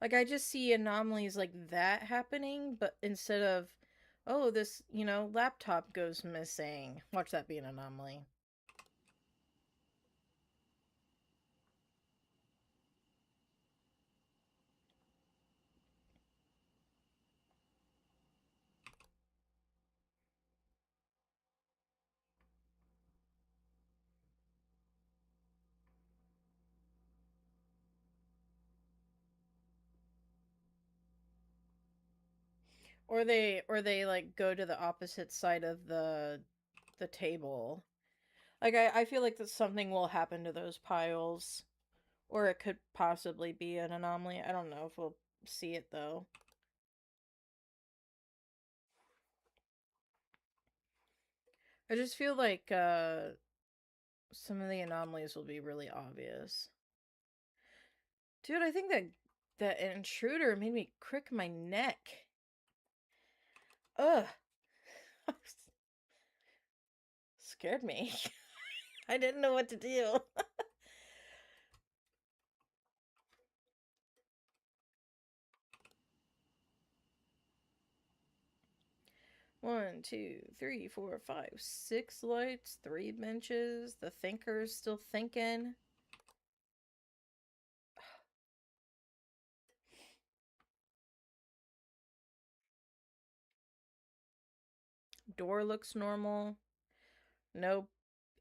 Like, I just see anomalies like that happening, but instead of, oh, this, laptop goes missing. Watch that be an anomaly. Or they like go to the opposite side of the table. Like I feel like that something will happen to those piles. Or it could possibly be an anomaly. I don't know if we'll see it though. I just feel like some of the anomalies will be really obvious. Dude, I think that intruder made me crick my neck. Ugh. Scared me. I didn't know what to do. One, two, three, four, five, 6 lights, 3 benches. The thinker's still thinking. Door looks normal. No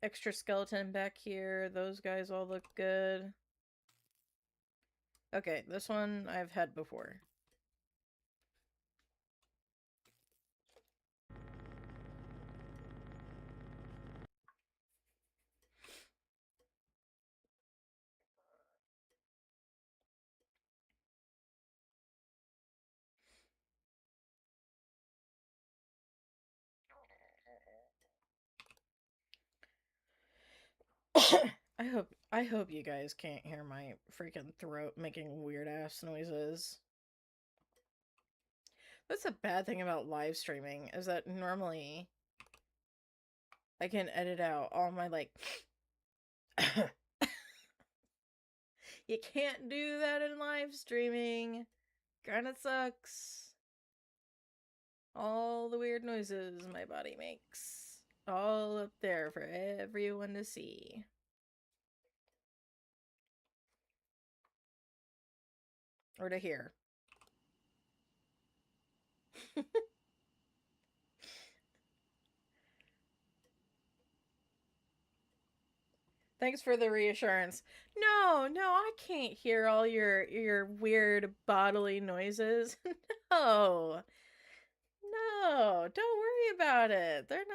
extra skeleton back here. Those guys all look good. Okay, this one I've had before. I hope you guys can't hear my freaking throat making weird ass noises. That's a bad thing about live streaming is that normally I can edit out all my like you can't do that in live streaming. Kinda sucks. All the weird noises my body makes. All up there for everyone to see. Or to hear. Thanks for the reassurance. No, I can't hear all your weird bodily noises. No. No, don't worry about it. They're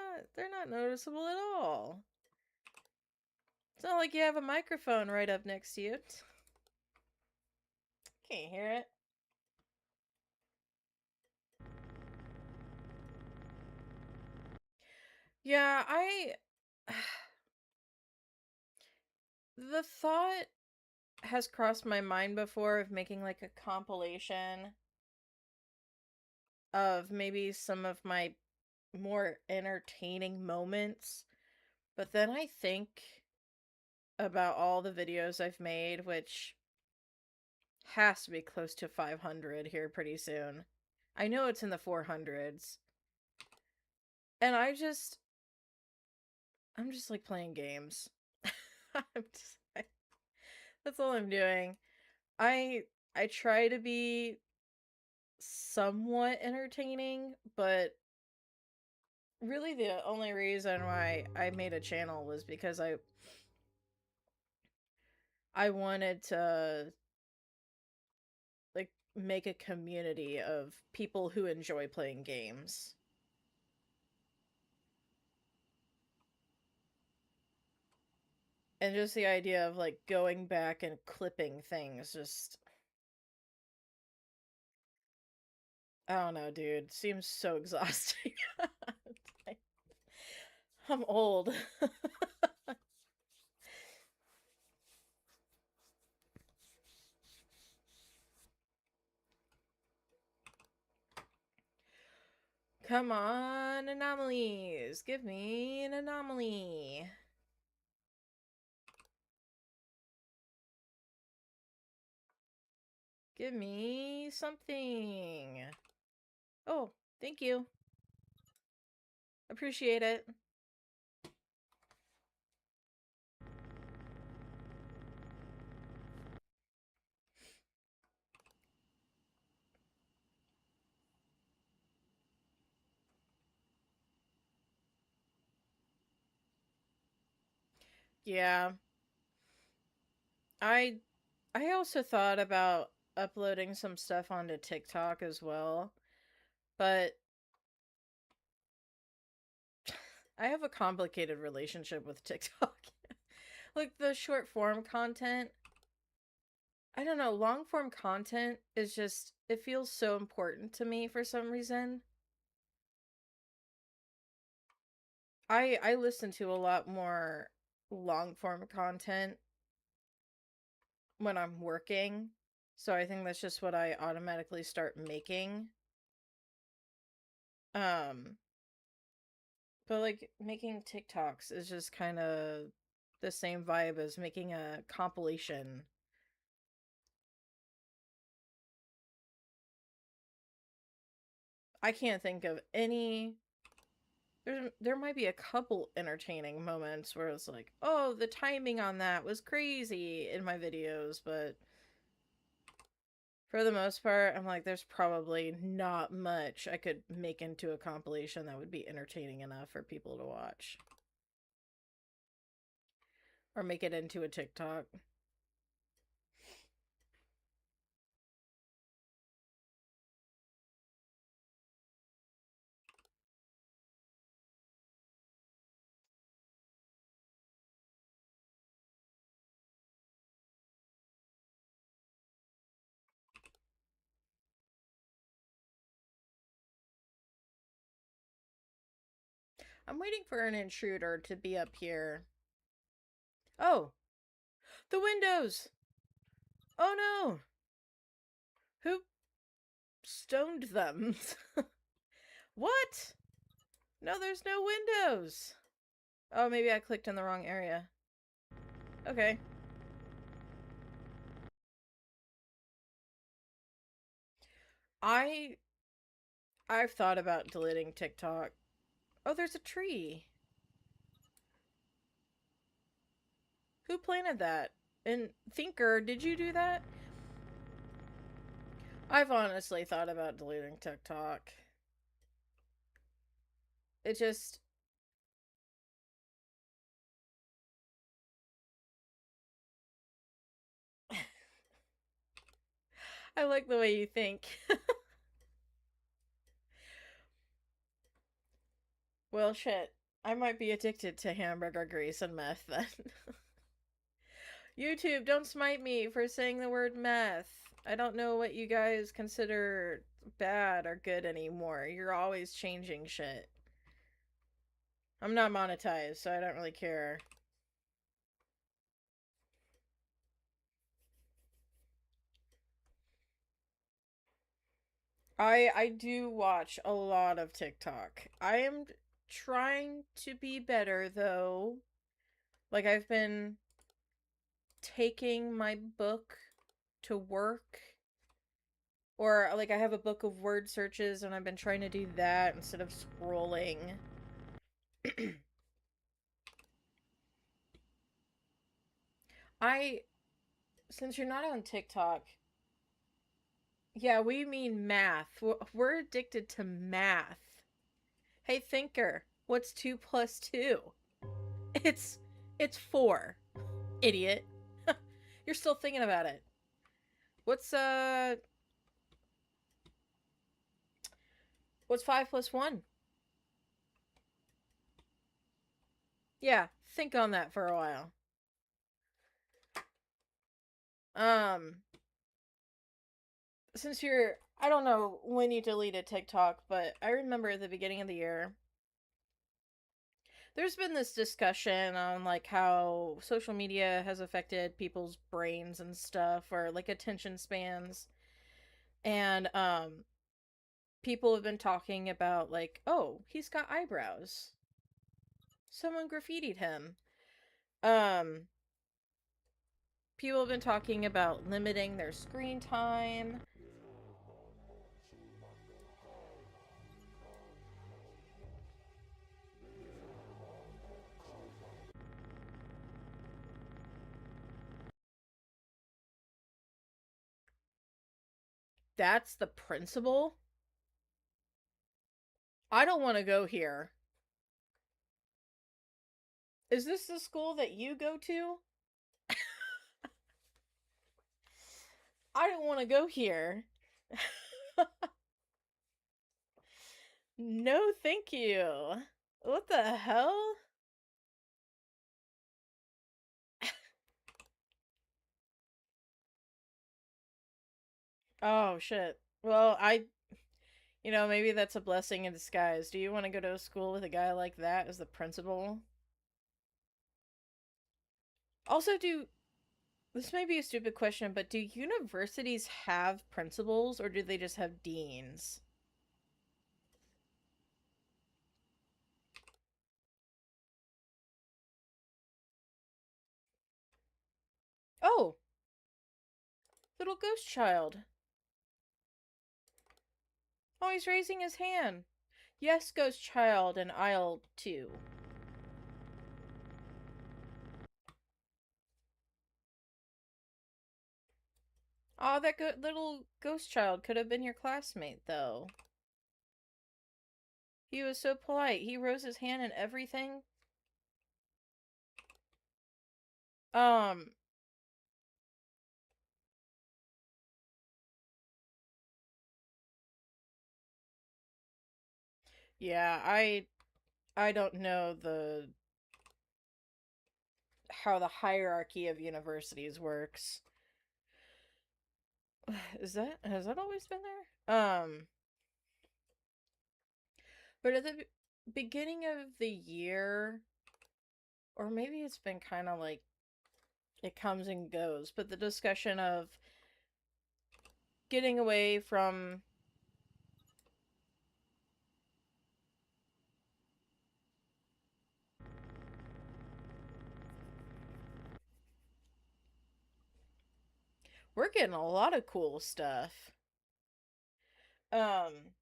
not noticeable at all. It's not like you have a microphone right up next to you. Can't hear it. Yeah, the thought has crossed my mind before of making like a compilation of maybe some of my more entertaining moments. But then I think about all the videos I've made, which has to be close to 500 here pretty soon. I know it's in the 400s. And I'm just like playing games. That's all I'm doing. I I try to be somewhat entertaining, but really the only reason why I made a channel was because I wanted to like make a community of people who enjoy playing games. And just the idea of like going back and clipping things just I don't know, dude. Seems so exhausting. I'm old. Come on, anomalies. Give me an anomaly. Give me something. Oh, thank you. Appreciate it. Yeah. I I also thought about uploading some stuff onto TikTok as well, but I have a complicated relationship with TikTok. Like the short form content, I don't know, long form content is just it feels so important to me for some reason. I listen to a lot more long form content when I'm working. So I think that's just what I automatically start making. Um but like making TikToks is just kind of the same vibe as making a compilation. I can't think of any there might be a couple entertaining moments where it's like, "Oh, the timing on that was crazy" in my videos, but for the most part, I'm like, there's probably not much I could make into a compilation that would be entertaining enough for people to watch. Or make it into a TikTok. I'm waiting for an intruder to be up here. Oh, the windows! Oh no! Who stoned them? What? No, there's no windows! Oh, maybe I clicked in the wrong area. Okay. I I've thought about deleting TikTok. Oh, there's a tree. Who planted that? And Thinker, did you do that? I've honestly thought about deleting TikTok. It just I like the way you think. Well, shit. I might be addicted to hamburger grease and meth then. YouTube, don't smite me for saying the word meth. I don't know what you guys consider bad or good anymore. You're always changing shit. I'm not monetized, so I don't really care. I do watch a lot of TikTok. I am trying to be better though. Like I've been taking my book to work Or like I have a book of word searches and I've been trying to do that instead of scrolling. I Since you're not on TikTok, yeah, we mean math. We're addicted to math. Hey thinker, what's 2 plus 2? It's it's 4. Idiot. You're still thinking about it. What's what's 5 plus 1? Yeah, think on that for a while. Um since you're I don't know when you deleted TikTok, but I remember at the beginning of the year there's been this discussion on like how social media has affected people's brains and stuff or like attention spans. And people have been talking about like, oh, he's got eyebrows. Someone graffitied him. Um People have been talking about limiting their screen time. That's the principal? I don't want to go here. Is this the school that you go to? I don't want to go here. No, thank you. What the hell? Oh, shit. Well, maybe that's a blessing in disguise. Do you want to go to a school with a guy like that as the principal? Also, this may be a stupid question, but do universities have principals or do they just have deans? Oh, little ghost child. Oh, he's raising his hand. Yes, ghost child in aisle 2. Oh, that little ghost child could have been your classmate, though. He was so polite. He rose his hand and everything. Um, yeah, I don't know the how the hierarchy of universities works. Is that has that always been there? But at the beginning of the year, or maybe it's been kind of like it comes and goes, but the discussion of getting away from we're getting a lot of cool stuff. Um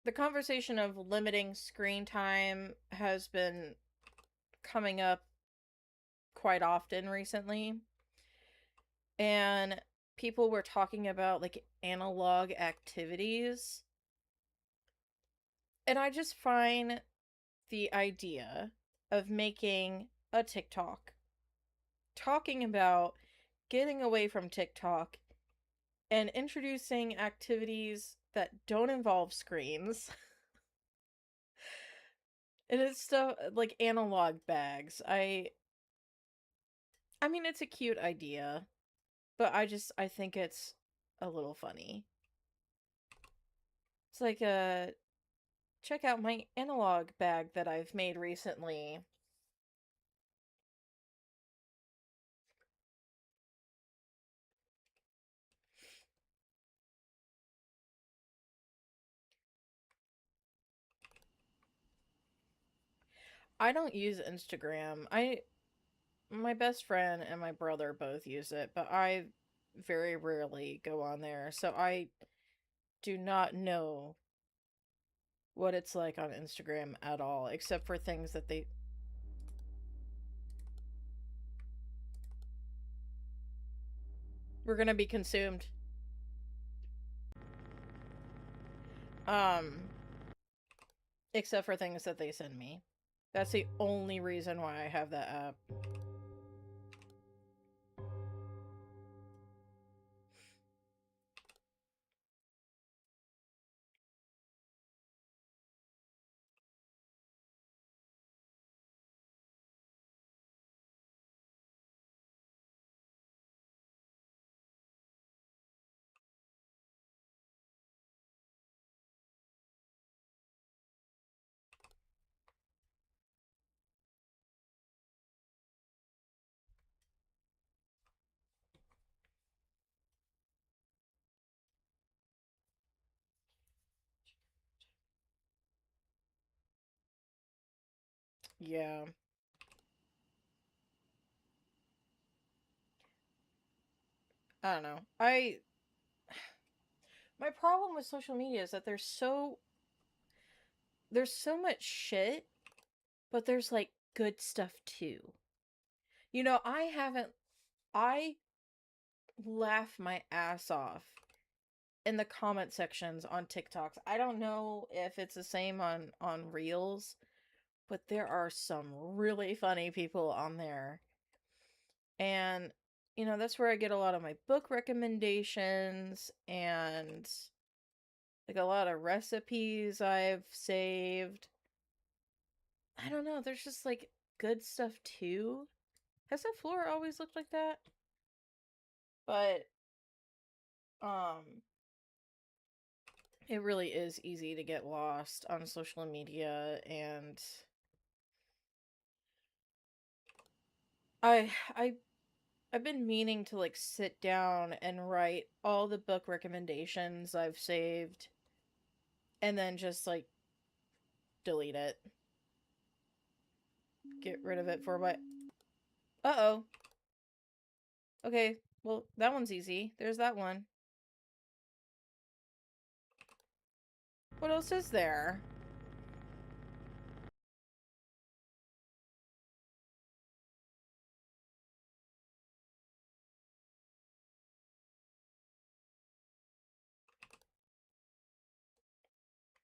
the conversation of limiting screen time has been coming up quite often recently. And people were talking about like analog activities. And I just find the idea of making a TikTok talking about getting away from TikTok and introducing activities that don't involve screens. And it's stuff like analog bags. I mean it's a cute idea, but I think it's a little funny. It's like a check out my analog bag that I've made recently. I don't use Instagram. I My best friend and my brother both use it, but I very rarely go on there, so I do not know what it's like on Instagram at all, except for things that they. We're gonna be consumed. Um, except for things that they send me. That's the only reason why I have that app. Yeah. I don't know. My problem with social media is that there's so much shit, but there's like good stuff too. You know, I laugh my ass off in the comment sections on TikToks. I don't know if it's the same on Reels, but there are some really funny people on there. And that's where I get a lot of my book recommendations and like a lot of recipes I've saved. I don't know, there's just like good stuff too. Has that floor always looked like that? But um it really is easy to get lost on social media, and I I I've been meaning to like sit down and write all the book recommendations I've saved and then just like delete it. Get rid of it for what? Uh-oh. Okay, well, that one's easy. There's that one. What else is there?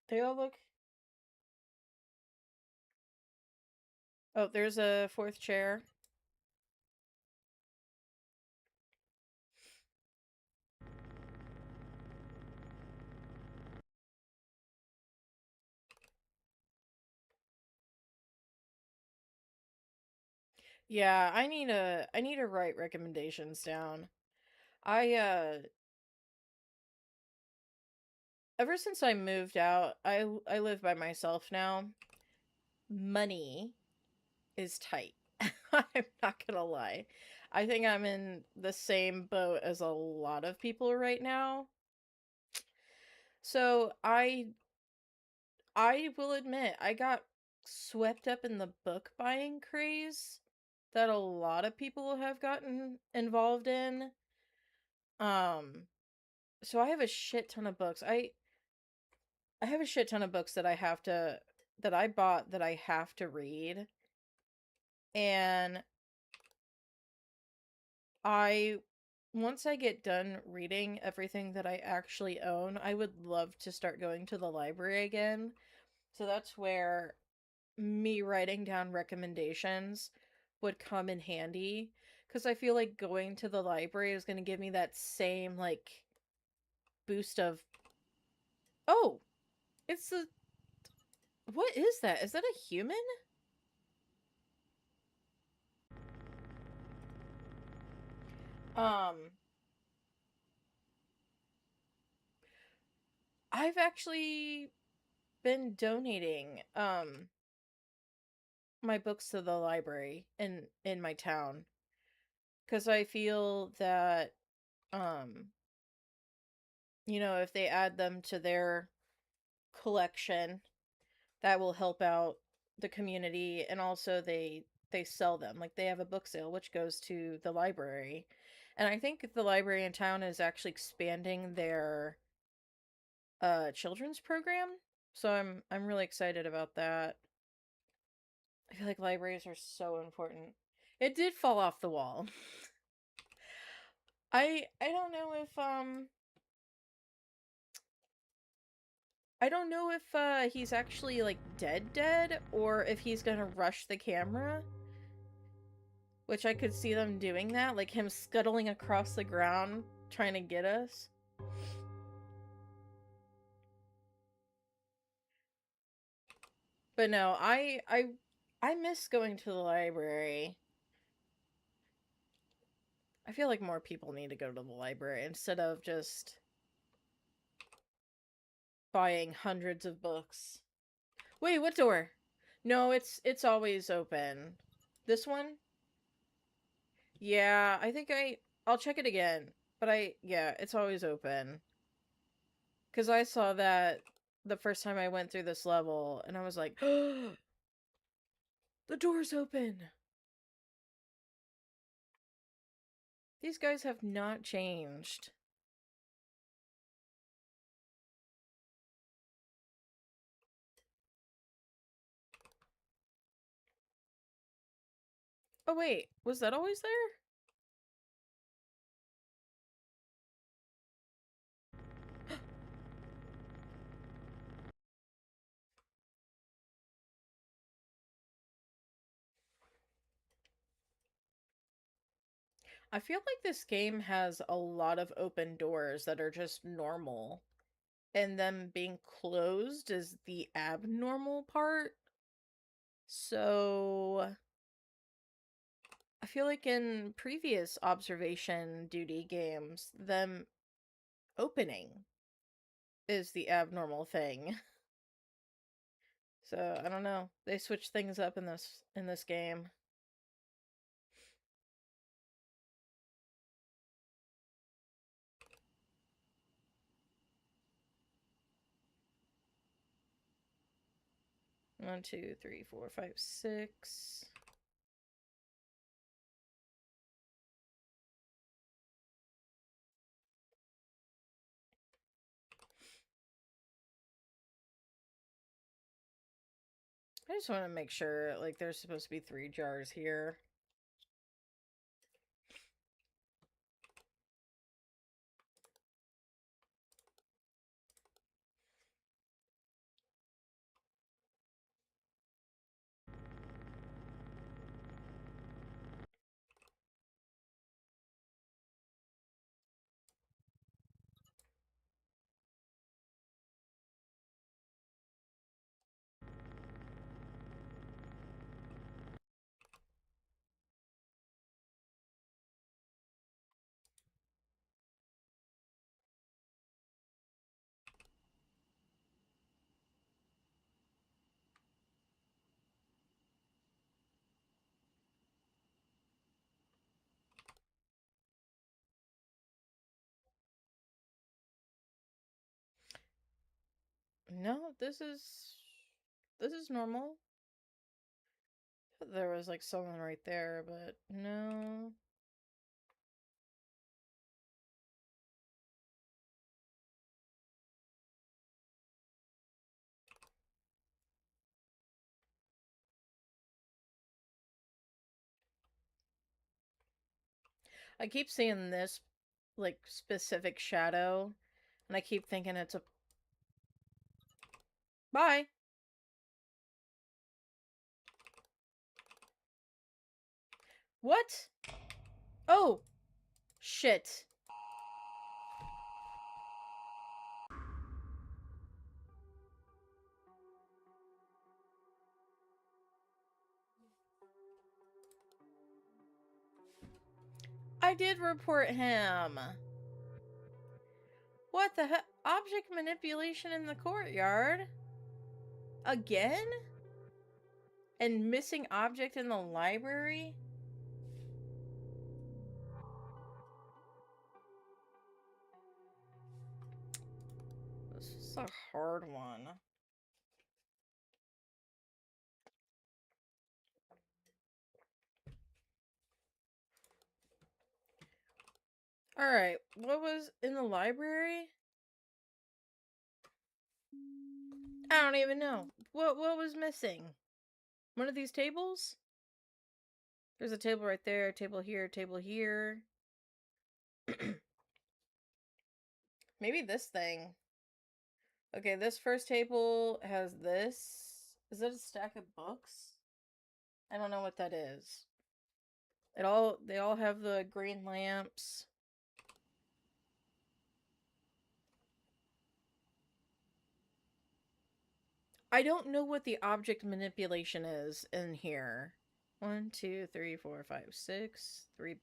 They all look. Oh, there's a fourth chair. Yeah, I need to write recommendations down. I ever since I moved out, I live by myself now. Money is tight. I'm not gonna lie. I think I'm in the same boat as a lot of people right now. So I will admit I got swept up in the book buying craze that a lot of people have gotten involved in. Um so I have a shit ton of books. I have a shit ton of books that I bought that I have to read. And I once I get done reading everything that I actually own, I would love to start going to the library again. So that's where me writing down recommendations would come in handy, because I feel like going to the library is going to give me that same like boost of, oh, it's a, what is that? Is that a human? Um I've actually been donating my books to the library in my town, cuz I feel that um if they add them to their collection, that will help out the community. And also they sell them, like they have a book sale which goes to the library, And I think the library in town is actually expanding their children's program. So I'm really excited about that. I feel like libraries are so important. It did fall off the wall. I don't know if I don't know if he's actually like dead or if he's gonna rush the camera. Which I could see them doing that, like him scuttling across the ground trying to get us. But no, I miss going to the library. I feel like more people need to go to the library instead of just buying hundreds of books. Wait, what door? No, it's always open. This one? Yeah, I think I'll check it again. But yeah, it's always open. Cuz I saw that the first time I went through this level and I was like, "The door's open." These guys have not changed. Oh wait, was that always there? I feel like this game has a lot of open doors that are just normal. And them being closed is the abnormal part. So I feel like in previous observation duty games, them opening is the abnormal thing. So I don't know. They switched things up in this game. One, two, three, four, five, six. I just want to make sure, like, there's supposed to be 3 jars here. No, this is normal. There was like someone right there, but no. I keep seeing this like specific shadow, and I keep thinking it's a bye. What? Oh, shit. I did report him. What the heck? Object manipulation in the courtyard? Again? And missing object in the library? This is a hard one. Alright, what was in the library? I don't even know. What was missing? One of these tables? There's a table right there, table here, table here. Maybe this thing. Okay, this first table has this. Is that a stack of books? I don't know what that is. They all have the green lamps. I don't know what the object manipulation is in here. 1, 2, 3, 4, 5, 6. 3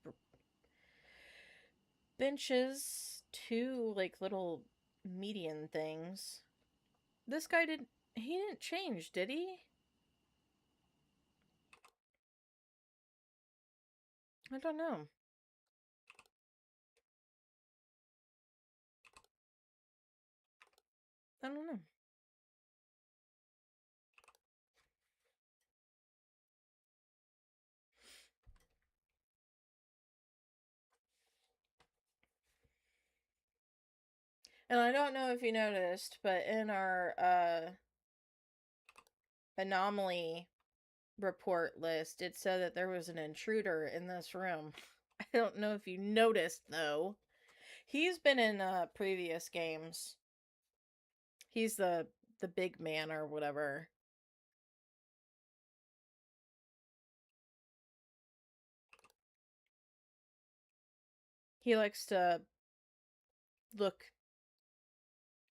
benches. 2 like little median things. This guy he didn't change, did he? I don't know. I don't know. And I don't know if you noticed, but in our anomaly report list, it said that there was an intruder in this room. I don't know if you noticed, though. He's been in previous games. He's the big man or whatever. He likes to look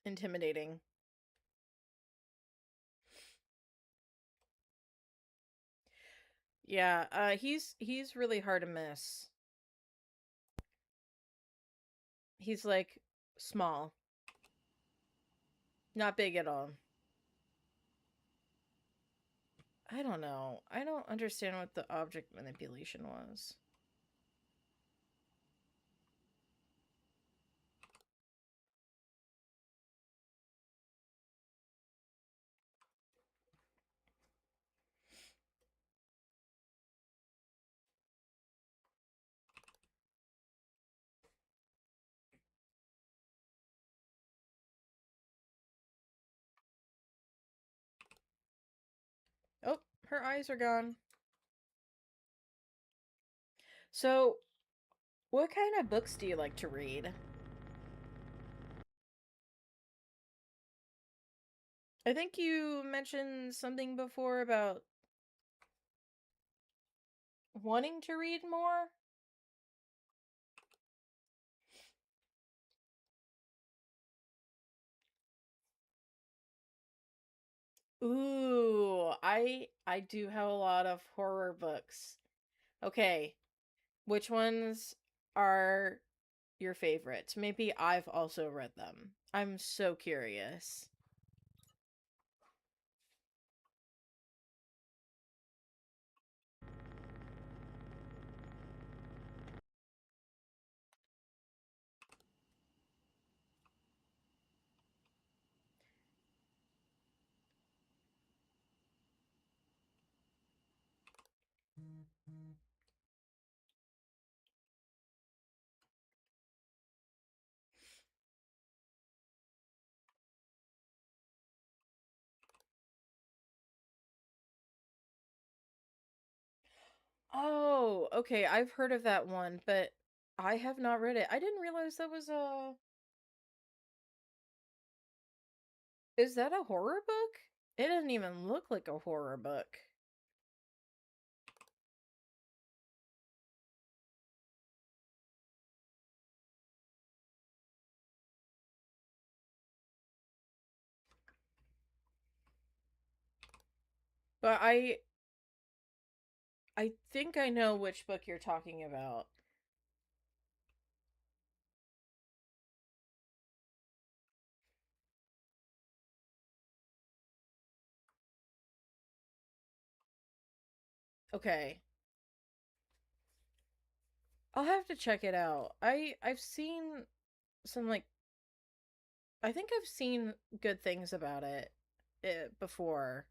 intimidating. Yeah, he's really hard to miss. He's like small. Not big at all. I don't know. I don't understand what the object manipulation was. Oh, her eyes are gone. So, what kind of books do you like to read? I think you mentioned something before about wanting to read more. Ooh, I do have a lot of horror books. Okay, which ones are your favorites? Maybe I've also read them. I'm so curious. Oh, okay, I've heard of that one, but I have not read it. I didn't realize that was a... Is that a horror book? It doesn't even look like a horror book. But I think I know which book you're talking about. Okay. I'll have to check it out. I've seen some like I think I've seen good things about it before.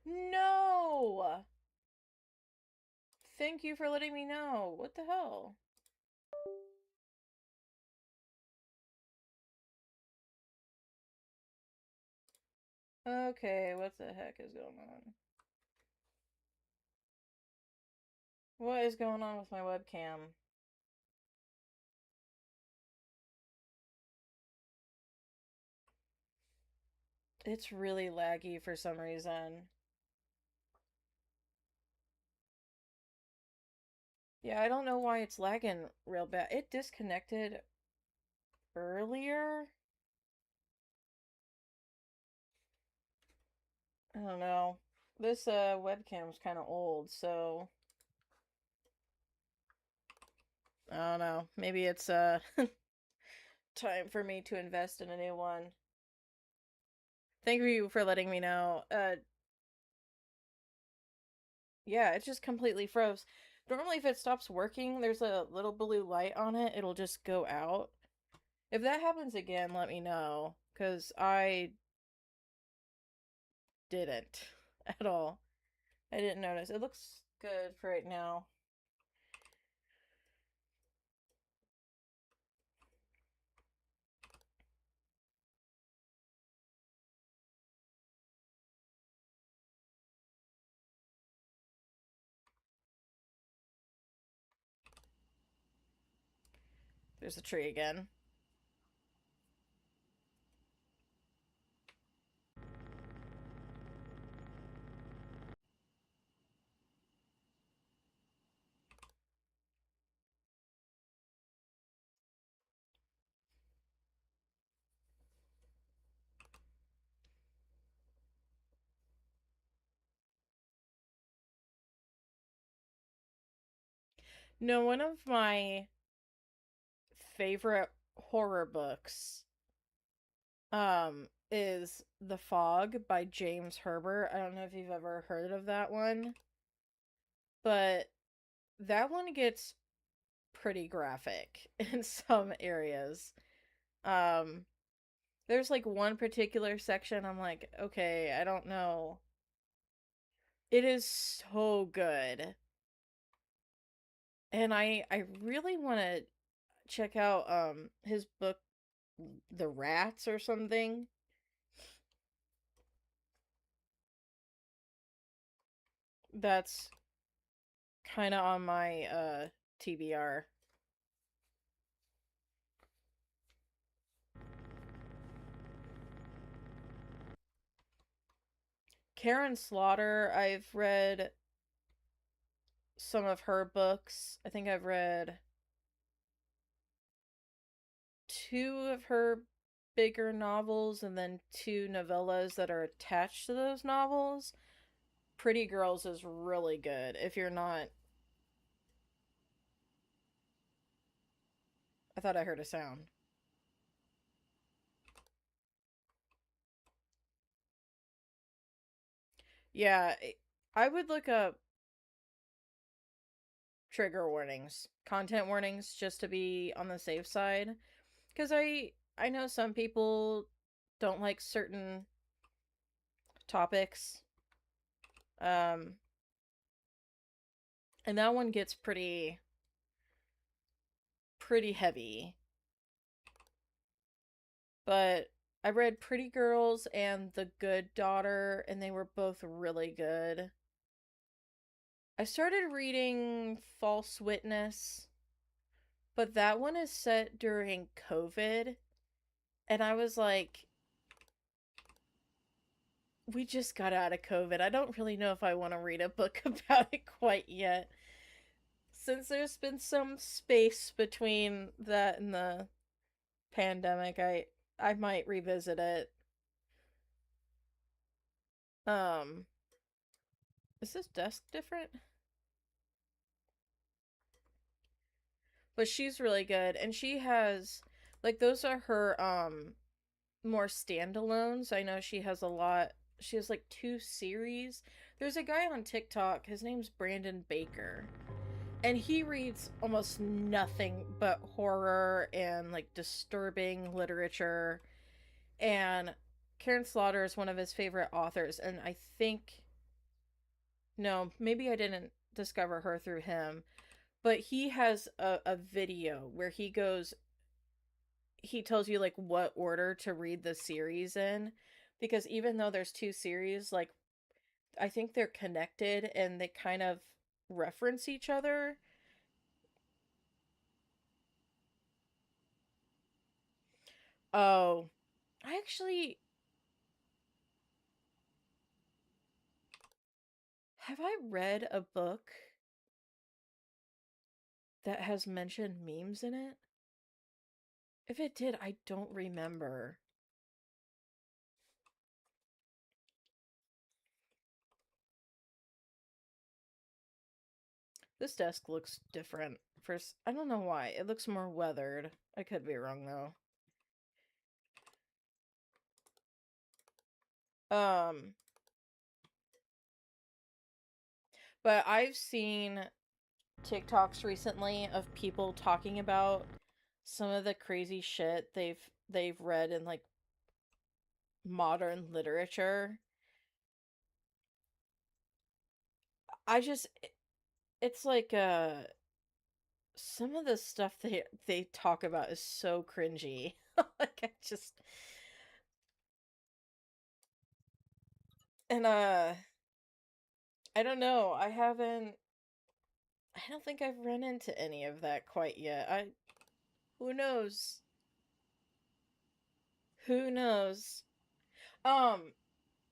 No! Thank you for letting me know. What the hell? Okay, what the heck is going on? What is going on with my webcam? It's really laggy for some reason. Yeah, I don't know why it's lagging real bad. It disconnected earlier. I don't know. This webcam's kind of old, so I don't know. Maybe it's time for me to invest in a new one. Thank you for letting me know. Yeah, it just completely froze. Normally if it stops working, there's a little blue light on it. It'll just go out. If that happens again, let me know, cuz I didn't at all. I didn't notice. It looks good for right now. There's a tree again. No, one of my favorite horror books is The Fog by James Herbert. I don't know if you've ever heard of that one, but that one gets pretty graphic in some areas. Um there's like one particular section I'm like, okay, I don't know. It is so good. And I really want to check out his book The Rats or something. That's kind of on my TBR. Karen Slaughter, I've read some of her books. I think I've read two of her bigger novels and then two novellas that are attached to those novels. Pretty Girls is really good. If you're not, I thought I heard a sound. Yeah, I would look up trigger warnings, content warnings, just to be on the safe side. Because I know some people don't like certain topics. Um, and that one gets pretty heavy. But I read Pretty Girls and The Good Daughter, and they were both really good. I started reading False Witness, but that one is set during COVID. And I was like, we just got out of COVID. I don't really know if I want to read a book about it quite yet. Since there's been some space between that and the pandemic, I might revisit it. Um, is this desk different? But she's really good, and she has like those are her more standalones. I know she has a lot. She has like two series. There's a guy on TikTok. His name's Brandon Baker, and he reads almost nothing but horror and like disturbing literature. And Karen Slaughter is one of his favorite authors, and I think No, maybe I didn't discover her through him, but he has a video where he tells you like what order to read the series in, because even though there's two series, like I think they're connected and they kind of reference each other. Oh, I actually have I read a book that has mentioned memes in it? If it did, I don't remember. This desk looks different. First, I don't know why. It looks more weathered. I could be wrong though. Um, but I've seen TikToks recently of people talking about some of the crazy shit they've read in like modern literature. I just it's like some of the stuff they talk about is so cringy. Like I just and I don't know. I don't think I've run into any of that quite yet. I who knows? Who knows? Um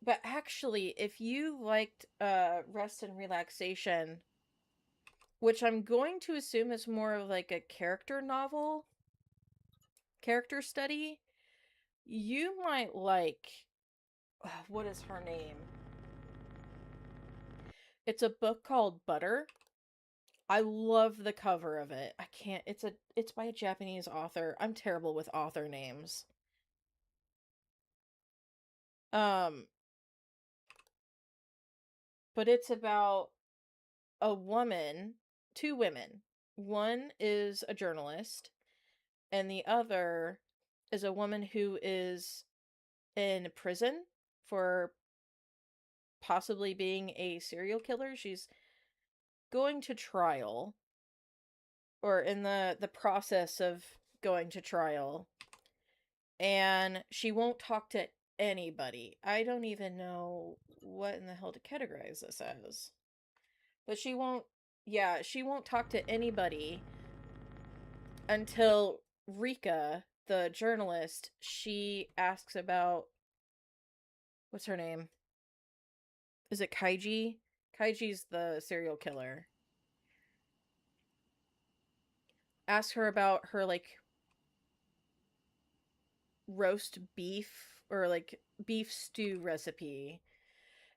but actually if you liked rest and relaxation, which I'm going to assume is more of like a character novel, character study, you might like what is her name? It's a book called Butter. I love the cover of it. I can't it's by a Japanese author. I'm terrible with author names. Um but it's about a woman, two women. One is a journalist and the other is a woman who is in prison for possibly being a serial killer. She's going to trial or in the process of going to trial, and she won't talk to anybody. I don't even know what in the hell to categorize this as. But she won't yeah, she won't talk to anybody until Rika, the journalist, she asks about what's her name? Is it Kaiji? Kaiji's the serial killer. Ask her about her like roast beef or like beef stew recipe.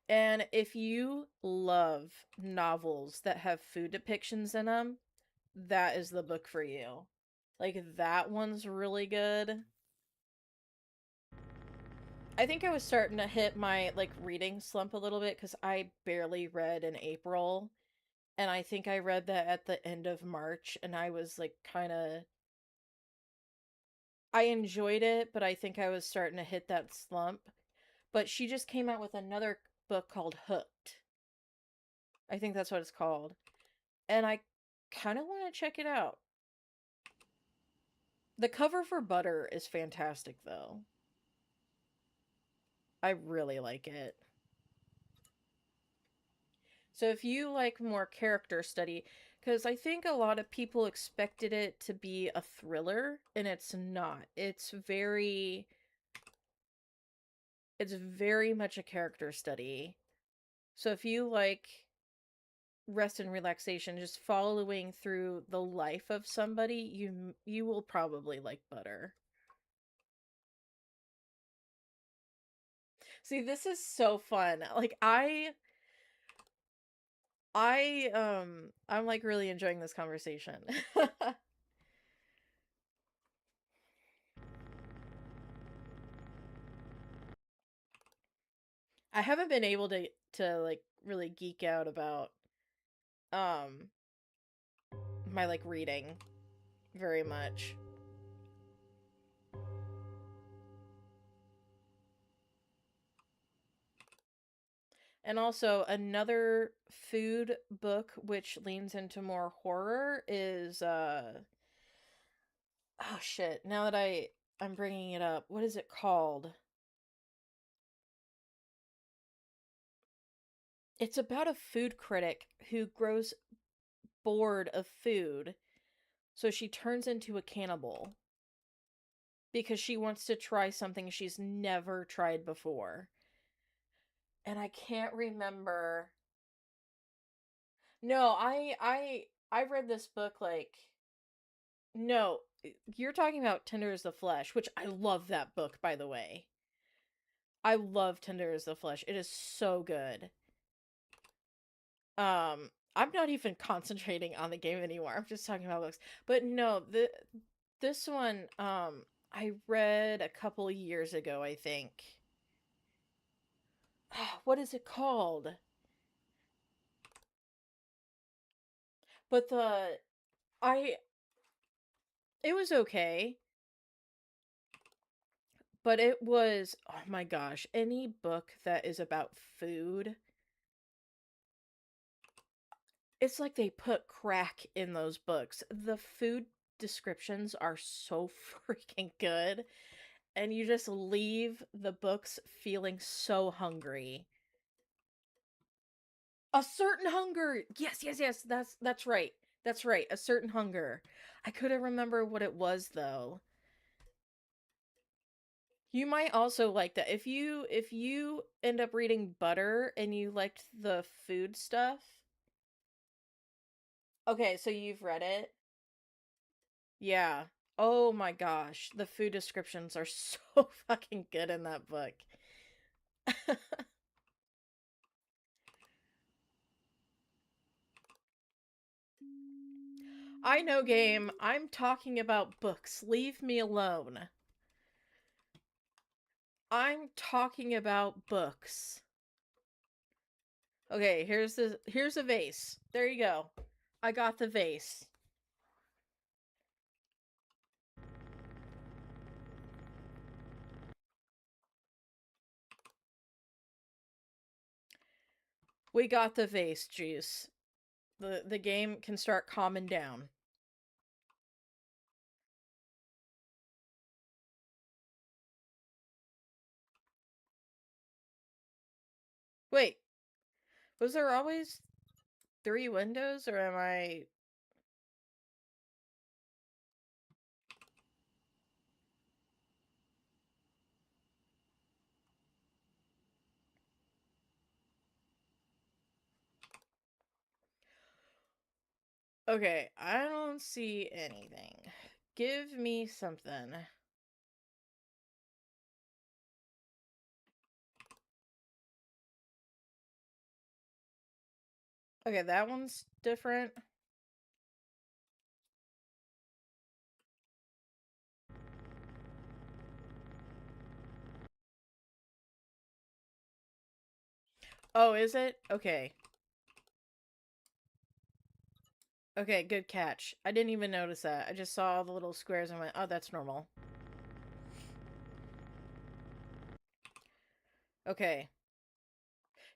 And if you love novels that have food depictions in them, that is the book for you. Like that one's really good. I think I was starting to hit my like reading slump a little bit cuz I barely read in April, and I think I read that at the end of March, and I was like kind of I enjoyed it, but I think I was starting to hit that slump. But she just came out with another book called Hooked. I think that's what it's called. And I kind of want to check it out. The cover for Butter is fantastic, though. I really like it. So if you like more character study, because I think a lot of people expected it to be a thriller, and it's not. It's very much a character study. So if you like rest and relaxation, just following through the life of somebody, you will probably like Butter. See, this is so fun. Like I'm like really enjoying this conversation. I haven't been able to like really geek out about um my like reading very much. And also another food book which leans into more horror is oh shit, now that I'm bringing it up. What is it called? It's about a food critic who grows bored of food, so she turns into a cannibal because she wants to try something she's never tried before. And I can't remember. No, I read this book like no, you're talking about Tender as the Flesh, which I love that book by the way. I love Tender as the Flesh. It is so good. I'm not even concentrating on the game anymore. I'm just talking about books. But no, this one I read a couple years ago, I think. What is it called? But I it was okay, but it was oh my gosh, any book that is about food, it's like they put crack in those books. The food descriptions are so freaking good, and you just leave the books feeling so hungry. A certain hunger. Yes, yes, yes. That's right. That's right. A certain hunger. I couldn't remember what it was though. You might also like that. If you end up reading Butter and you liked the food stuff. Okay, so you've read it? Yeah. Oh my gosh. The food descriptions are so fucking good in that book. I know, game. I'm talking about books. Leave me alone. I'm talking about books. Okay, here's a vase. There you go. I got the vase. We got the vase, juice. The game can start calming down. Wait, was there always 3 windows or am I okay, I don't see anything. Give me something. Okay, that one's different. Oh, is it? Okay. Okay, good catch. I didn't even notice that. I just saw all the little squares and went, oh, that's normal. Okay.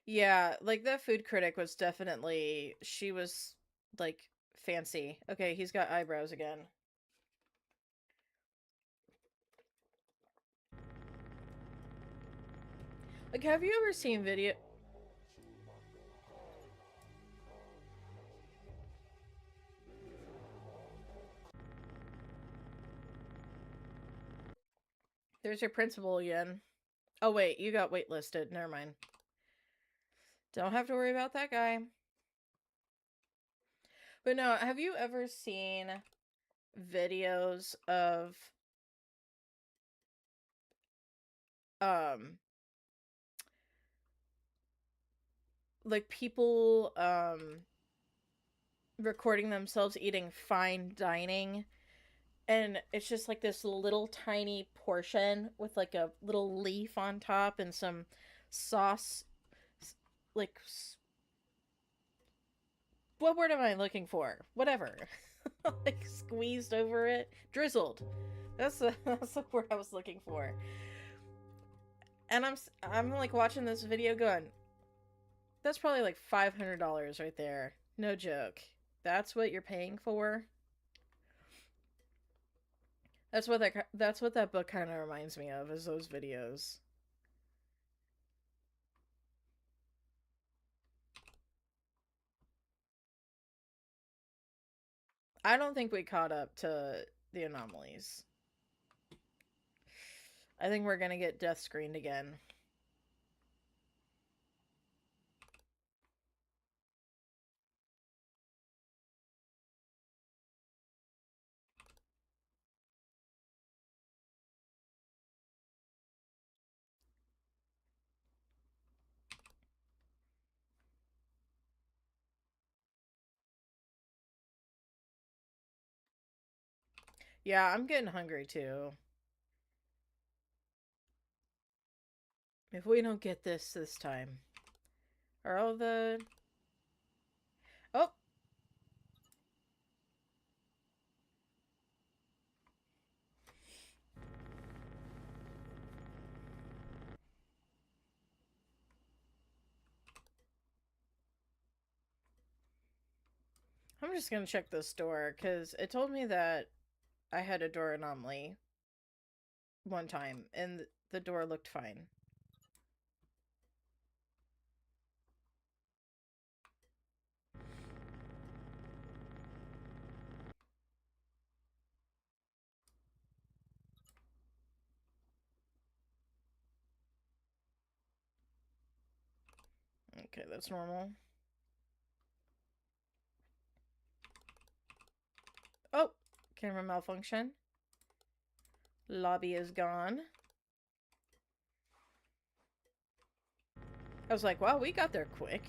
Yeah, like that food critic was definitely, she was like fancy. Okay, he's got eyebrows again. Like, have you ever seen video? There's your principal again. Oh, wait, you got waitlisted. Never mind. Don't have to worry about that guy. But no, have you ever seen videos of um like people recording themselves eating fine dining, and it's just like this little tiny portion with like a little leaf on top and some sauce, like what word am I looking for? Whatever. Like squeezed over it, drizzled. That's the word I was looking for. And I'm like watching this video going, That's probably like $500 right there. No joke. That's what you're paying for? That's what that book kind of reminds me of, is those videos. I don't think we caught up to the anomalies. I think we're going to get death screened again. Yeah, I'm getting hungry too. If we don't get this time. Are all the... Oh! I'm just gonna check this door, because it told me that I had a door anomaly one time, and the door looked fine. Okay, that's normal. Oh! Camera malfunction. Lobby is gone. I was like, wow, we got there quick.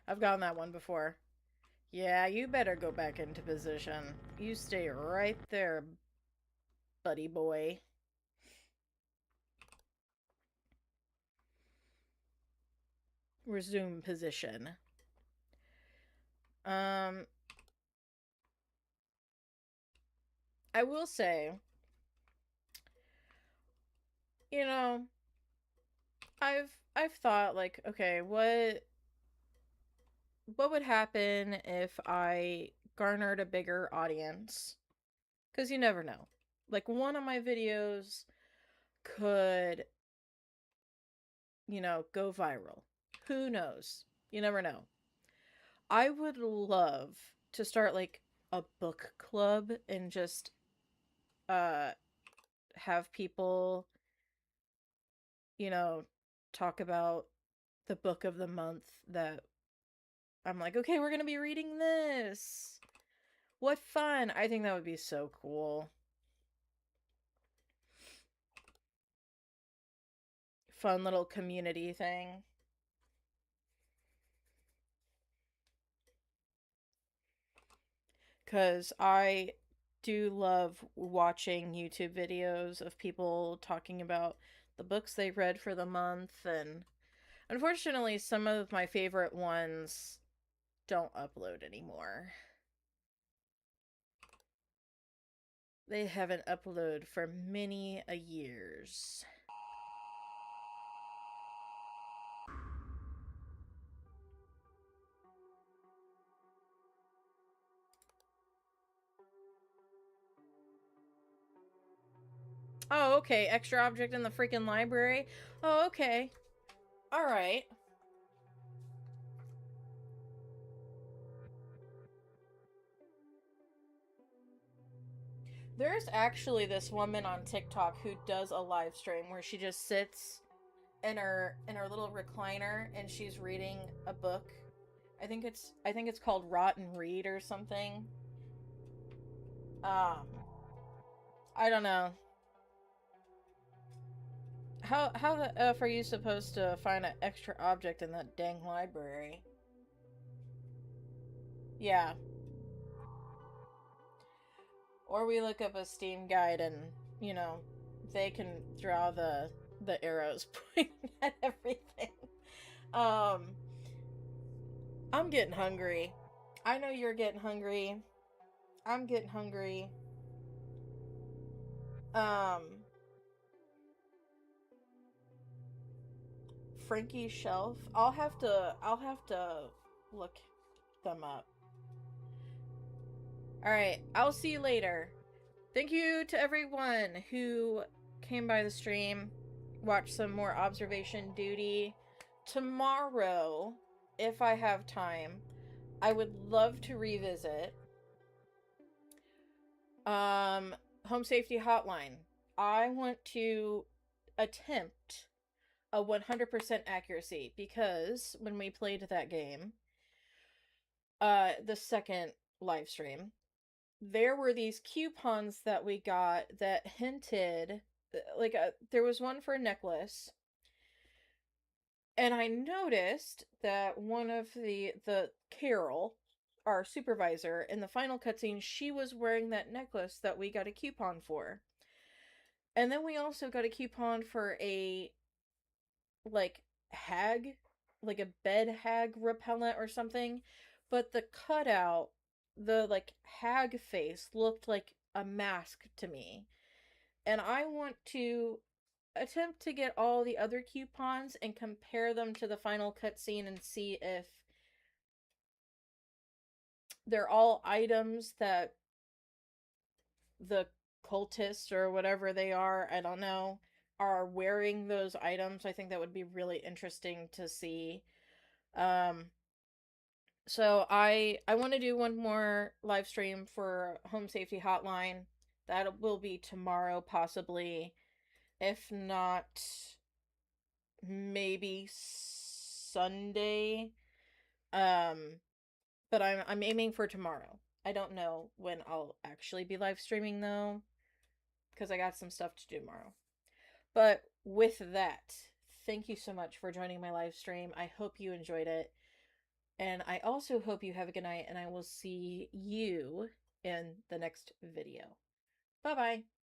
I've gotten that one before. Yeah, you better go back into position. You stay right there, buddy boy. Resume position. Um, I will say, you know, I've thought like, okay, what would happen if I garnered a bigger audience? Because you never know. Like, one of my videos could, go viral. Who knows? You never know. I would love to start like a book club and just uh have people, you know, talk about the book of the month that I'm like, okay, we're going to be reading this. What fun. I think that would be so cool. Fun little community thing. Because I do love watching YouTube videos of people talking about the books they read for the month. And unfortunately, some of my favorite ones don't upload anymore. They haven't uploaded for many a years. Oh, okay. Extra object in the freaking library. Oh, okay. All right. There's actually this woman on TikTok who does a live stream where she just sits in her little recliner and she's reading a book. I think it's called Rotten Read or something. Um, I don't know. How the F are you supposed to find an extra object in that dang library? Yeah. Or we look up a Steam guide and, you know, they can draw the arrows pointing at everything. Um, I'm getting hungry. I know you're getting hungry. I'm getting hungry. Um, Frankie's shelf. I'll have to look them up. All right, I'll see you later. Thank you to everyone who came by the stream, watched some more observation duty. Tomorrow, if I have time, I would love to revisit um home safety hotline. I want to attempt a 100% accuracy because when we played that game, the second live stream, there were these coupons that we got that hinted like there was one for a necklace, and I noticed that one of the Carol, our supervisor in the final cutscene, she was wearing that necklace that we got a coupon for. And then we also got a coupon for a like hag, like a bed hag repellent or something, but the cutout, the like hag face looked like a mask to me. And I want to attempt to get all the other coupons and compare them to the final cutscene and see if they're all items that the cultists or whatever they are, I don't know, are wearing those items. I think that would be really interesting to see. Um so I want to do one more live stream for Home Safety Hotline. That will be tomorrow possibly. If not, maybe Sunday. Um but I'm aiming for tomorrow. I don't know when I'll actually be live streaming though, because I got some stuff to do tomorrow. But with that, thank you so much for joining my live stream. I hope you enjoyed it. And I also hope you have a good night, and I will see you in the next video. Bye bye.